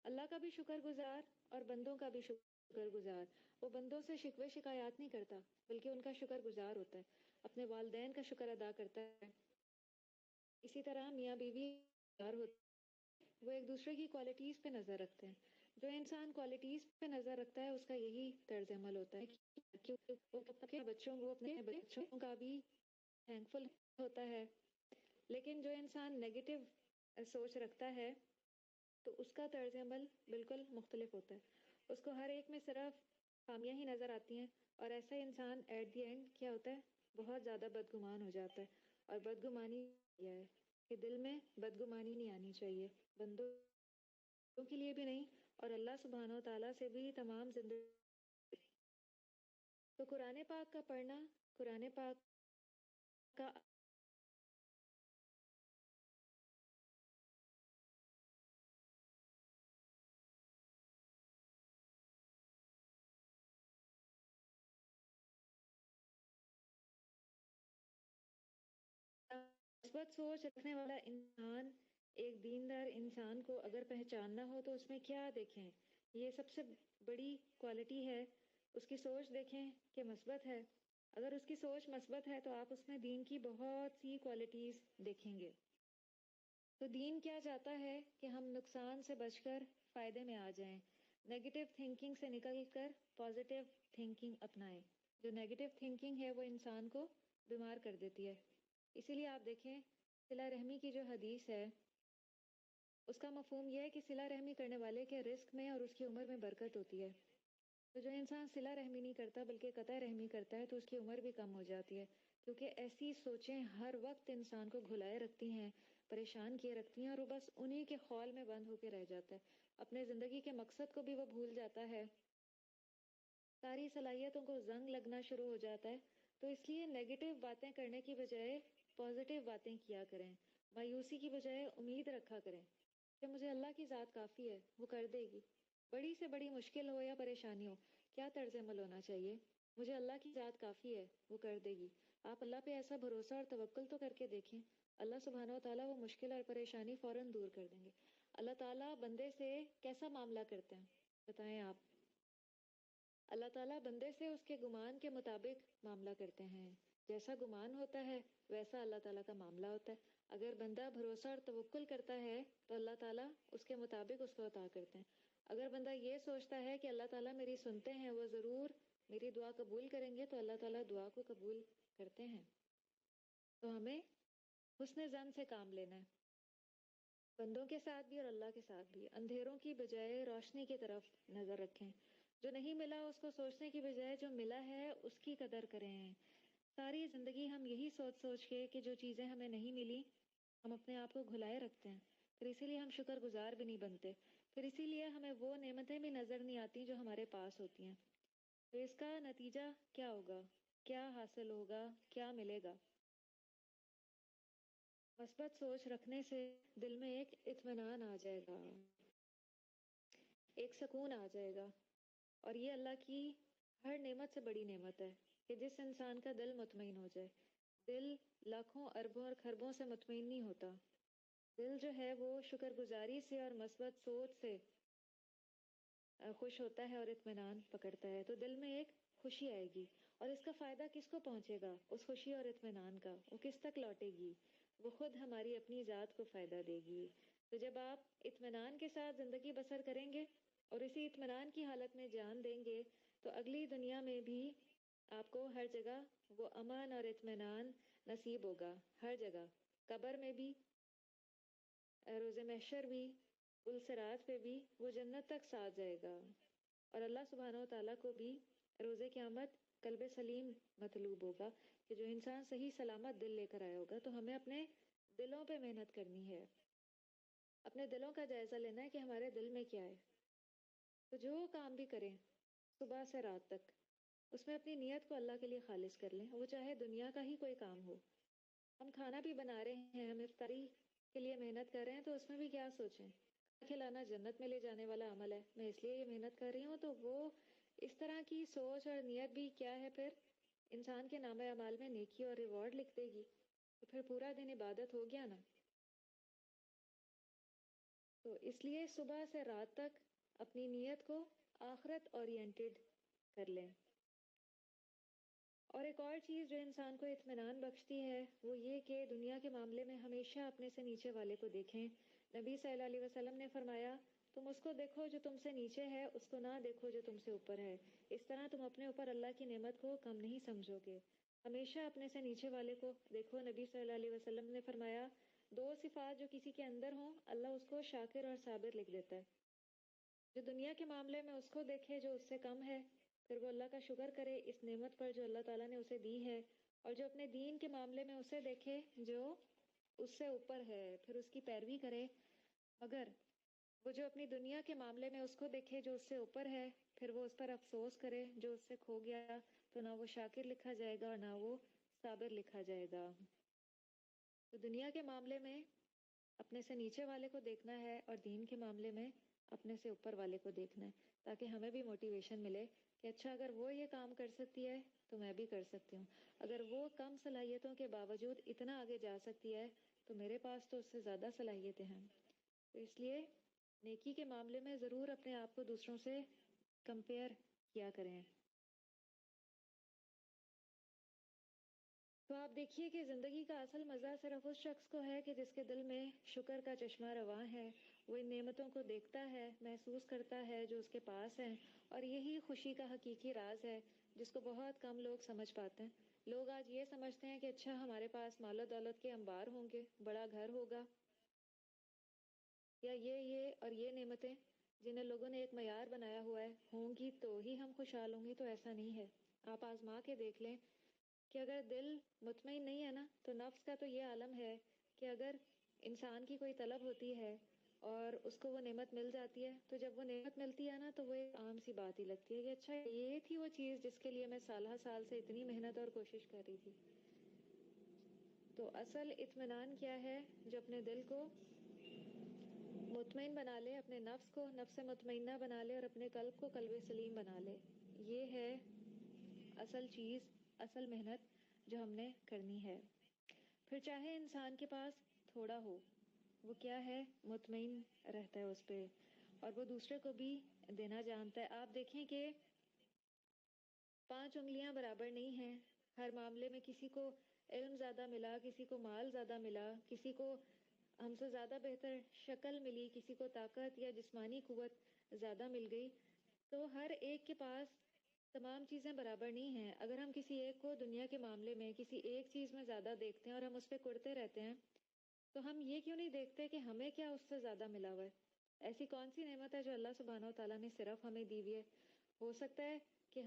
اللہ کا بھی شکر گزار اور بندوں کا بھی شکر گزار، وہ بندوں سے شکوے شکایات نہیں کرتا بلکہ ان کا شکر گزار ہوتا ہے، اپنے والدین کا شکر ادا کرتا ہے۔ اسی طرح میاں بیوی ہوتے ہیں، وہ ایک دوسرے کی کوالٹیز پہ نظر رکھتے ہیں۔ جو انسان کوالٹیز پہ نظر رکھتا ہے اس کا یہی طرز عمل ہوتا ہے کہ وہ اپنے بچوں کا بھی تھینک فل ہوتا ہے۔ لیکن جو انسان نیگیٹو سوچ رکھتا ہے تو اس کا طرز عمل بالکل مختلف ہوتا ہے، اس کو ہر ایک میں صرف خامیاں ہی نظر آتی ہیں، اور ایسا انسان ایٹ دی اینڈ کیا ہوتا ہے؟ بہت زیادہ بدگمان ہو جاتا ہے۔ اور بدگمانی یہ ہے کہ دل میں بدگمانی نہیں آنی چاہیے، بندوں کے لیے بھی نہیں، اور اللہ سبحانہ و تعالیٰ سے بھی تمام زندگی۔ تو قرآن پاک کا پڑھنا، قرآن پاک کا مثبت سوچ رکھنے والا انسان، ایک دیندار انسان کو اگر پہچاننا ہو تو اس میں کیا دیکھیں؟ یہ سب سے بڑی کوالٹی ہے، اس کی سوچ دیکھیں کہ مثبت ہے۔ اگر اس کی سوچ مثبت ہے تو آپ اس میں دین کی بہت سی کوالٹیز دیکھیں گے۔ تو دین کیا چاہتا ہے کہ ہم نقصان سے بچ کر فائدے میں آ جائیں، نیگیٹو تھنکنگ سے نکل کر پازیٹیو تھنکنگ اپنائیں۔ جو نیگیٹو تھنکنگ ہے وہ انسان کو بیمار کر دیتی ہے۔ اسی لیے آپ دیکھیں صلہ رحمی کی جو حدیث ہے، اس کا مفہوم یہ ہے کہ صلہ رحمی کرنے والے کے رزق میں اور اس کی عمر میں برکت ہوتی ہے۔ تو جو انسان صلہ رحمی نہیں کرتا بلکہ قطع رحمی کرتا ہے تو اس کی عمر بھی کم ہو جاتی ہے، کیونکہ ایسی سوچیں ہر وقت انسان کو گھلائے رکھتی ہیں، پریشان کیے رکھتی ہیں، اور وہ بس انہی کے خول میں بند ہو کے رہ جاتا ہے، اپنے زندگی کے مقصد کو بھی وہ بھول جاتا ہے، ساری صلاحیتوں کو زنگ لگنا شروع ہو جاتا ہے۔ تو اس لیے نیگیٹو باتیں کرنے کی بجائے پازیٹیو باتیں کیا کریں، مایوسی کی بجائے امید رکھا کریں کہ مجھے اللہ کی ذات کافی ہے، وہ کر دے گی۔ بڑی سے بڑی مشکل ہو یا پریشانی ہو، کیا طرز عمل ہونا چاہیے؟ مجھے اللہ کی ذات کافی ہے، وہ کر دے گی۔ آپ اللہ پہ ایسا بھروسہ اور توکل تو کر کے دیکھیں، اللہ سبحانہ و تعالیٰ وہ مشکل اور پریشانی فوراً دور کر دیں گے۔ اللہ تعالیٰ بندے سے کیسا معاملہ کرتے ہیں بتائیں آپ؟ اللہ تعالیٰ بندے سے اس کے گمان کے مطابق معاملہ کرتے ہیں، جیسا گمان ہوتا ہے ویسا اللہ تعالیٰ کا معاملہ ہوتا ہے۔ اگر بندہ بھروسہ اور توکل کرتا ہے تو اللہ تعالیٰ اس کے مطابق اس کو عطا کرتے ہیں۔ اگر بندہ یہ سوچتا ہے کہ اللہ تعالیٰ میری سنتے ہیں، وہ ضرور میری دعا قبول کریں گے، تو اللہ تعالیٰ دعا کو قبول کرتے ہیں۔ تو ہمیں حسن ظن سے کام لینا ہے، بندوں کے ساتھ بھی اور اللہ کے ساتھ بھی۔ اندھیروں کی بجائے روشنی کی طرف نظر رکھیں، جو نہیں ملا اس کو سوچنے کی بجائے جو ملا ہے اس کی قدر کریں۔ ساری زندگی ہم یہی سوچ سوچ کے کہ جو چیزیں ہمیں نہیں ملی ہم اپنے آپ کو گھلائے رکھتے ہیں، پھر اسی لیے ہم شکر گزار بھی نہیں بنتے، پھر اسی لیے ہمیں وہ نعمتیں بھی نظر نہیں آتی جو ہمارے پاس ہوتی ہیں۔ تو اس کا نتیجہ کیا ہوگا؟ کیا حاصل ہوگا؟ کیا ملے گا؟ مثبت سوچ رکھنے سے دل میں ایک اطمینان آ جائے گا، ایک سکون آ جائے گا، اور یہ اللہ کی ہر نعمت سے بڑی نعمت ہے کہ جس انسان کا دل مطمئن ہو جائے۔ دل لاکھوں اربوں اور خربوں سے مطمئن نہیں ہوتا، دل جو ہے وہ شکر گزاری سے اور مثبت سوچ سے خوش ہوتا ہے اور اطمینان پکڑتا ہے، تو دل میں ایک خوشی آئے گی۔ اور اس کا فائدہ کس کو پہنچے گا؟ اس خوشی اور اطمینان کا وہ کس تک لوٹے گی؟ وہ خود ہماری اپنی ذات کو فائدہ دے گی۔ تو جب آپ اطمینان کے ساتھ زندگی بسر کریں گے اور اسی اطمینان کی حالت میں جان دیں گے تو اگلی دنیا میں بھی آپ کو ہر جگہ وہ امن اور اطمینان نصیب ہوگا، ہر جگہ، قبر میں بھی، روز محشر بھی، پلسرات پہ بھی، وہ جنت تک ساتھ جائے گا۔ اور اللہ سبحانہ و تعالیٰ کو بھی روز قیامت قلب سلیم مطلوب ہوگا کہ جو انسان صحیح سلامت دل لے کر آیا ہوگا۔ تو ہمیں اپنے دلوں پہ محنت کرنی ہے، اپنے دلوں کا جائزہ لینا ہے کہ ہمارے دل میں کیا ہے۔ تو جو کام بھی کریں صبح سے رات تک اس میں اپنی نیت کو اللہ کے لیے خالص کر لیں، وہ چاہے دنیا کا ہی کوئی کام ہو۔ ہم کھانا بھی بنا رہے ہیں، ہم افطاری کے لیے محنت کر رہے ہیں، تو اس میں بھی کیا سوچیں، کھلانا جنت میں لے جانے والا عمل ہے، میں اس لیے یہ محنت کر رہی ہوں۔ تو وہ اس طرح کی سوچ اور نیت بھی کیا ہے، پھر انسان کے نامہ اعمال میں نیکی اور ریوارڈ لکھ دے گی، تو پھر پورا دن عبادت ہو گیا نا۔ تو اس لیے صبح سے رات تک اپنی نیت کو آخرت اورینٹڈ کر لیں۔ اور ایک اور چیز جو انسان کو اطمینان بخشتی ہے وہ یہ کہ دنیا کے معاملے میں ہمیشہ اپنے سے نیچے والے کو دیکھیں۔ نبی صلی اللہ علیہ وسلم نے فرمایا، تم اس کو دیکھو جو تم سے نیچے ہے، اس کو نہ دیکھو جو تم سے اوپر ہے، اس طرح تم اپنے اوپر اللہ کی نعمت کو کم نہیں سمجھو گے۔ ہمیشہ اپنے سے نیچے والے کو دیکھو۔ نبی صلی اللہ علیہ وسلم نے فرمایا، دو صفات جو کسی کے اندر ہوں اللہ اس کو شاکر اور صابر لکھ دیتا ہے۔ جو دنیا کے معاملے میں اس کو دیکھے جو اس سے کم ہے، پھر وہ اللہ کا شکر کرے اس نعمت پر جو اللہ تعالیٰ نے اسے دی ہے، اور جو اپنے دین کے معاملے میں اسے دیکھے جو اس سے اوپر ہے، پھر اس کی پیروی کرے۔ مگر وہ جو اپنی دنیا کے معاملے میں اس کو دیکھے جو اس سے اوپر ہے، پھر وہ اس پر افسوس کرے جو اس سے کھو گیا، تو نہ وہ شاکر لکھا جائے گا اور نہ وہ صابر لکھا جائے گا۔ تو دنیا کے معاملے میں اپنے سے نیچے والے کو دیکھنا ہے اور دین کے معاملے میں اپنے سے اوپر والے کو دیکھنا ہے، تاکہ ہمیں بھی موٹیویشن ملے کہ اچھا اگر وہ یہ کام کر سکتی ہے تو میں بھی کر سکتی ہوں، اگر وہ کم صلاحیتوں کے باوجود اتنا آگے جا سکتی ہے تو میرے پاس تو اس سے زیادہ صلاحیتیں ہیں۔ تو اس لیے نیکی کے معاملے میں ضرور اپنے آپ کو دوسروں سے کمپیئر کیا کریں۔ تو آپ دیکھیے کہ زندگی کا اصل مزہ صرف اس شخص کو ہے کہ جس کے دل میں شکر کا چشمہ رواں ہے، وہ ان نعمتوں کو دیکھتا ہے، محسوس کرتا ہے جو اس کے پاس ہیں، اور یہی خوشی کا حقیقی راز ہے جس کو بہت کم لوگ سمجھ پاتے ہیں۔ لوگ آج یہ سمجھتے ہیں کہ اچھا ہمارے پاس مال و دولت کے انبار ہوں گے، بڑا گھر ہوگا، یا یہ اور یہ نعمتیں جنہیں لوگوں نے ایک معیار بنایا ہوا ہے ہوں گی تو ہی ہم خوشحال ہوں گے۔ تو ایسا نہیں ہے۔ آپ آزما کے دیکھ لیں کہ اگر دل مطمئن نہیں ہے نا، تو نفس کا تو یہ عالم ہے کہ اگر انسان کی کوئی طلب ہوتی ہے اور اس کو وہ نعمت مل جاتی ہے، تو جب وہ نعمت ملتی ہے نا تو وہ ایک عام سی بات ہی لگتی ہے کہ اچھا یہ تھی وہ چیز جس کے لیے میں سالہ سال سے اتنی محنت اور کوشش کر رہی تھی۔ تو اصل اطمینان کیا ہے؟ جو اپنے دل کو مطمئن بنا لے، اپنے نفس کو نفس مطمئنہ بنا لے اور اپنے قلب کو قلب سلیم بنا لے، یہ ہے اصل چیز، اصل محنت جو ہم نے کرنی ہے۔ پھر چاہے انسان کے پاس تھوڑا ہو، وہ کیا ہے، مطمئن رہتا ہے اس پہ، اور وہ دوسرے کو بھی دینا جانتا ہے۔ آپ دیکھیں کہ 5 انگلیاں برابر نہیں ہیں، ہر معاملے میں کسی کو علم زیادہ ملا، کسی کو مال زیادہ ملا، کسی کو ہم سے زیادہ بہتر شکل ملی، کسی کو طاقت یا جسمانی قوت زیادہ مل گئی، تو ہر ایک کے پاس تمام چیزیں برابر نہیں ہیں۔ اگر ہم کسی ایک کو دنیا کے معاملے میں کسی ایک چیز میں زیادہ دیکھتے ہیں اور ہم اس پہ کڑتے رہتے ہیں، تو ہم یہ کیوں نہیں دیکھتے کہ ہمیں کیا اس سے زیادہ ملا ہوا ہے؟ ایسی کون سی نعمت ہے جو اللہ سبحانہ و تعالیٰ نے صرف ہمیں دی ہوئی ہے؟ ہو سکتا ہے کہ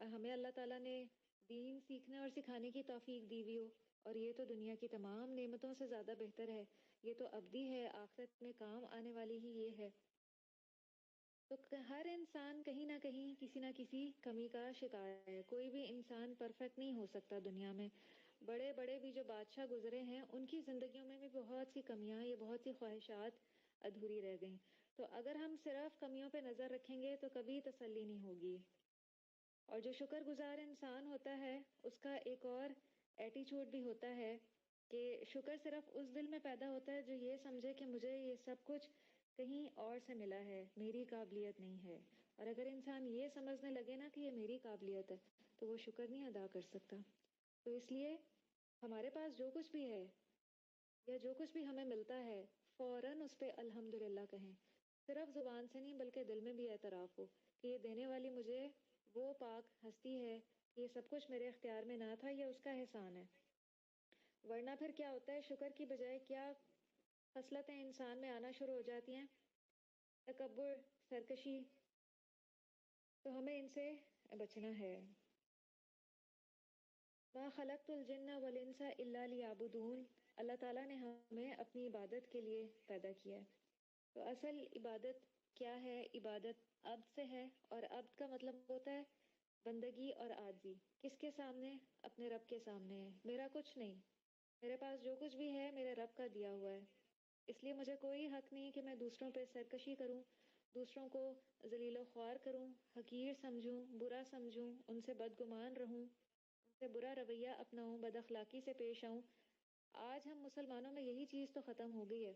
ہمیں اللہ تعالیٰ نے دین سیکھنے اور سکھانے کی توفیق دی ہوئی ہو، اور یہ تو دنیا کی تمام نعمتوں سے زیادہ بہتر ہے، یہ تو ابدی ہے، آخرت میں کام آنے والی ہی یہ ہے۔ تو ہر انسان کہیں نہ کہیں کسی نہ کسی کمی کا شکار ہے، کوئی بھی انسان پرفیکٹ نہیں ہو سکتا دنیا میں۔ بڑے بڑے بھی جو بادشاہ گزرے ہیں، ان کی زندگیوں میں بھی بہت سی کمیاں یا بہت سی خواہشات ادھوری رہ گئیں۔ تو اگر ہم صرف کمیوں پہ نظر رکھیں گے تو کبھی تسلی نہیں ہوگی۔ اور جو شکر گزار انسان ہوتا ہے، اس کا ایک اور ایٹیچیوڈ بھی ہوتا ہے کہ شکر صرف اس دل میں پیدا ہوتا ہے جو یہ سمجھے کہ مجھے یہ سب کچھ کہیں اور سے ملا ہے، میری قابلیت نہیں ہے۔ اور اگر انسان یہ سمجھنے لگے نا کہ یہ میری قابلیت ہے، تو وہ شکر نہیں ادا کر سکتا۔ تو اس لیے ہمارے پاس جو کچھ بھی ہے یا جو کچھ بھی ہمیں ملتا ہے، فوراً اس پہ الحمدللہ کہیں، صرف زبان سے نہیں بلکہ دل میں بھی اعتراف ہو کہ یہ دینے والی مجھے وہ پاک ہستی ہے کہ یہ سب کچھ میرے اختیار میں نہ تھا، یہ اس کا احسان ہے۔ ورنہ پھر کیا ہوتا ہے، شکر کی بجائے کیا خصلتیں انسان میں آنا شروع ہو جاتی ہیں، تکبر، سرکشی، تو ہمیں ان سے بچنا ہے۔ ما خلقت الجن والانس الا لیعبدون، اللہ تعالیٰ نے ہمیں اپنی عبادت کے لیے پیدا کیا ہے۔ تو اصل عبادت کیا ہے؟ عبادت عبد سے ہے، اور عبد کا مطلب ہوتا ہے بندگی اور عاجزی۔ کس کے سامنے؟ اپنے رب کے سامنے ہے۔ میرا کچھ نہیں، میرے پاس جو کچھ بھی ہے میرے رب کا دیا ہوا ہے، اس لیے مجھے کوئی حق نہیں کہ میں دوسروں پہ سرکشی کروں، دوسروں کو ذلیل و خوار کروں، حقیر سمجھوں، برا سمجھوں، ان سے بدگمان رہوں، ان سے برا رویہ اپناؤں، بد اخلاقی سے پیش آؤں۔ آج ہم مسلمانوں میں یہی چیز تو ختم ہو گئی ہے۔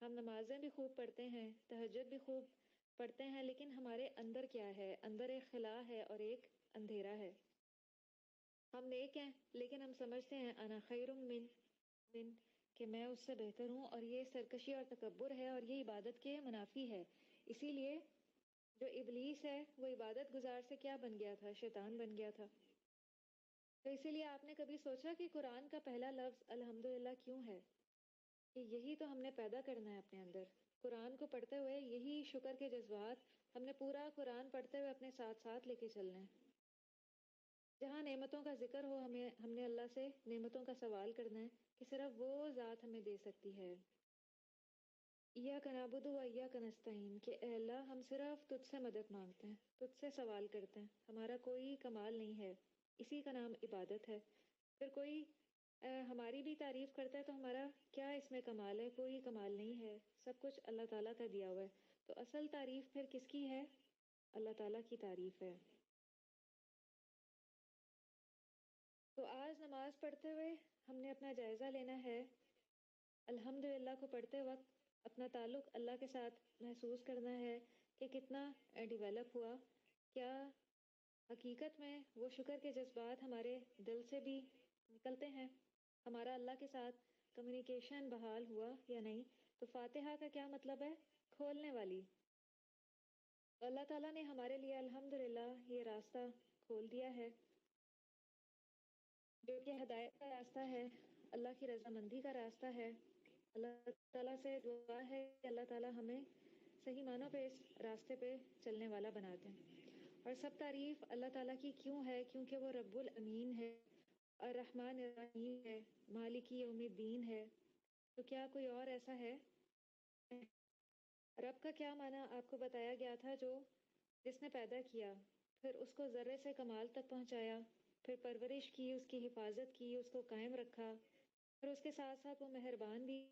ہم نمازیں بھی خوب پڑھتے ہیں، تہجد بھی خوب پڑھتے ہیں، لیکن ہمارے اندر کیا ہے؟ اندر ایک خلا ہے اور ایک اندھیرا ہے۔ ہم نیک ہیں لیکن ہم سمجھتے ہیں انا خیر من کہ میں اس سے بہتر ہوں، اور یہ سرکشی اور تکبر ہے، اور یہ عبادت کے منافی ہے۔ اسی لیے جو ابلیس ہے وہ عبادت گزار سے کیا بن گیا تھا؟ شیطان بن گیا تھا۔ تو اسی لیے آپ نے کبھی سوچا کہ قرآن کا پہلا لفظ الحمدللہ کیوں ہے؟ کہ یہی تو ہم نے پیدا کرنا ہے اپنے اندر۔ قرآن کو پڑھتے ہوئے یہی شکر کے جذبات ہم نے پورا قرآن پڑھتے ہوئے اپنے ساتھ ساتھ لے کے چلنا ہے۔ جہاں نعمتوں کا ذکر ہو، ہم نے اللہ سے نعمتوں کا سوال کرنا ہے کہ صرف وہ ذات ہمیں دے سکتی ہے۔ ایاک نعبد و ایاک نستعین، کہ اے اللہ ہم صرف تجھ سے مدد مانگتے ہیں، تجھ سے سوال کرتے ہیں، ہمارا کوئی کمال نہیں ہے، اسی کا نام عبادت ہے۔ پھر کوئی ہماری بھی تعریف کرتا ہے تو ہمارا کیا اس میں کمال ہے؟ کوئی کمال نہیں ہے، سب کچھ اللہ تعالیٰ کا دیا ہوا ہے۔ تو اصل تعریف پھر کس کی ہے؟ اللہ تعالیٰ کی تعریف ہے۔ تو آج نماز پڑھتے ہوئے ہم نے اپنا جائزہ لینا ہے، الحمدللہ کو پڑھتے وقت اپنا تعلق اللہ کے ساتھ محسوس کرنا ہے کہ کتنا ڈیولپ ہوا، کیا حقیقت میں وہ شکر کے جذبات ہمارے دل سے بھی نکلتے ہیں، ہمارا اللہ کے ساتھ کمیونیکیشن بحال ہوا یا نہیں۔ تو فاتحہ کا کیا مطلب ہے؟ کھولنے والی۔ تو اللہ تعالیٰ نے ہمارے لیے الحمدللہ یہ راستہ کھول دیا ہے، جو کہ ہدایت کا راستہ ہے، اللہ کی رضامندی کا راستہ ہے۔ اللہ تعالیٰ سے دعا ہے کہ اللہ تعالیٰ ہمیں صحیح معنوں پہ اس راستے پہ چلنے والا بنا دیں۔ اور سب تعریف اللہ تعالیٰ کی کیوں ہے؟ کیونکہ وہ رب الامین ہے، الرحمن الرحیم ہے، مالک یوم الدین ہے۔ تو کیا کوئی اور ایسا ہے؟ رب کا کیا معنی آپ کو بتایا گیا تھا، جس نے پیدا کیا، پھر اس کو ذرے سے کمال تک پہنچایا، پھر پرورش کی، اس کی حفاظت کی، اس کو قائم رکھا، پھر اس کے ساتھ ساتھ وہ مہربان بھی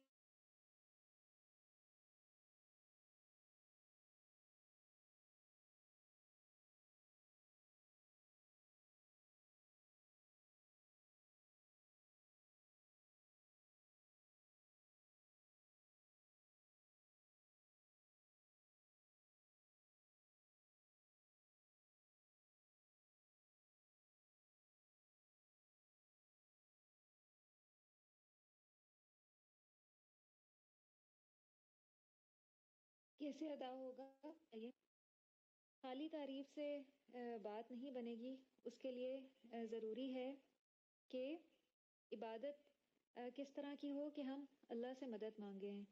کیسے ادا ہوگا؟ یہ خالی تعریف سے بات نہیں بنے گی. اس کے لیے ضروری ہے کہ عبادت کس طرح کی ہو کہ ہم اللہ سے مدد مانگیں،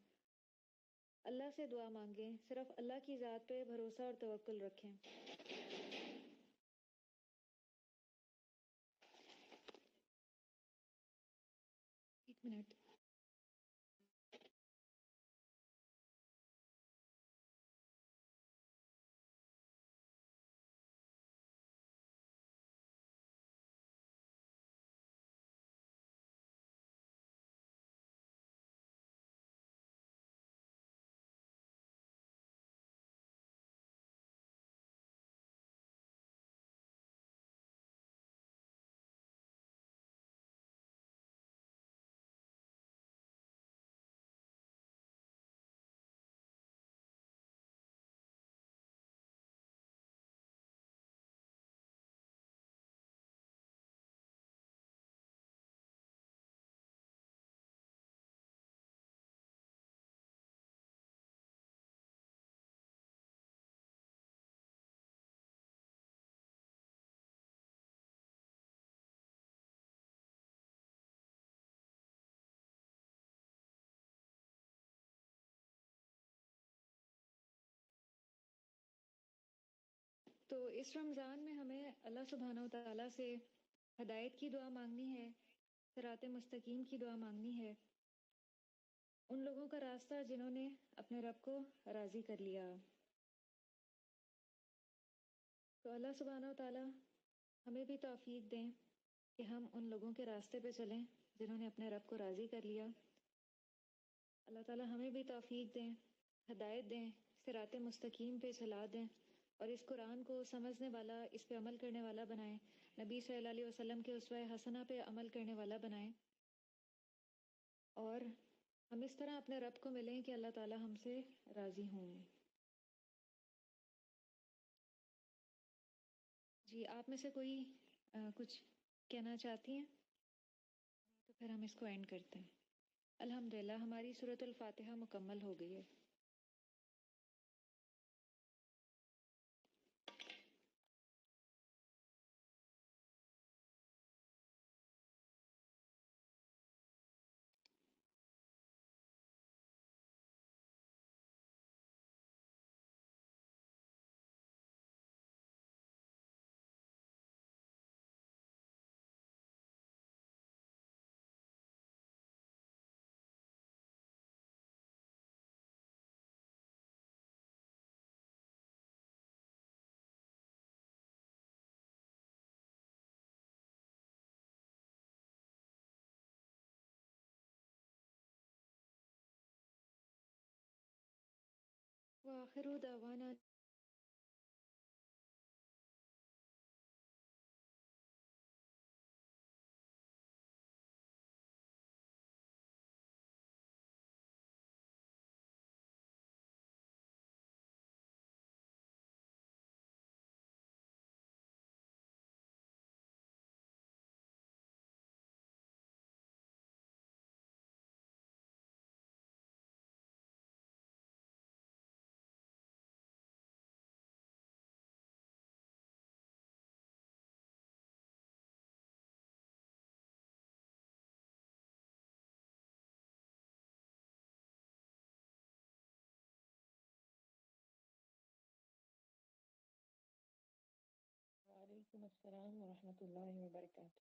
اللہ سے دعا مانگیں، صرف اللہ کی ذات پہ بھروسہ اور توکل رکھیں. ایک منٹ. تو اس رمضان میں ہمیں اللہ سبحانہ و تعالیٰ سے ہدایت کی دعا مانگنی ہے، صراط مستقیم کی دعا مانگنی ہے، ان لوگوں کا راستہ جنہوں نے اپنے رب کو راضی کر لیا. تو اللہ سبحانہ و تعالیٰ ہمیں بھی توفیق دیں کہ ہم ان لوگوں کے راستے پہ چلیں جنہوں نے اپنے رب کو راضی کر لیا. اللہ تعالیٰ ہمیں بھی توفیق دیں، ہدایت دیں، صراط مستقیم پہ چلا دیں، اور اس قرآن کو سمجھنے والا، اس پہ عمل کرنے والا بنائیں، نبی صلی اللہ علیہ وسلم کے اسوہ حسنہ پہ عمل کرنے والا بنائیں، اور ہم اس طرح اپنے رب کو ملیں کہ اللہ تعالیٰ ہم سے راضی ہوں. جی، آپ میں سے کوئی کچھ کہنا چاہتی ہیں؟ تو پھر ہم اس کو اینڈ کرتے ہیں. الحمدللہ ہماری سورۃ الفاتحہ مکمل ہو گئی ہے. وآخر دعوانا وعلیکم السلام ورحمۃ اللہ وبرکاتہ.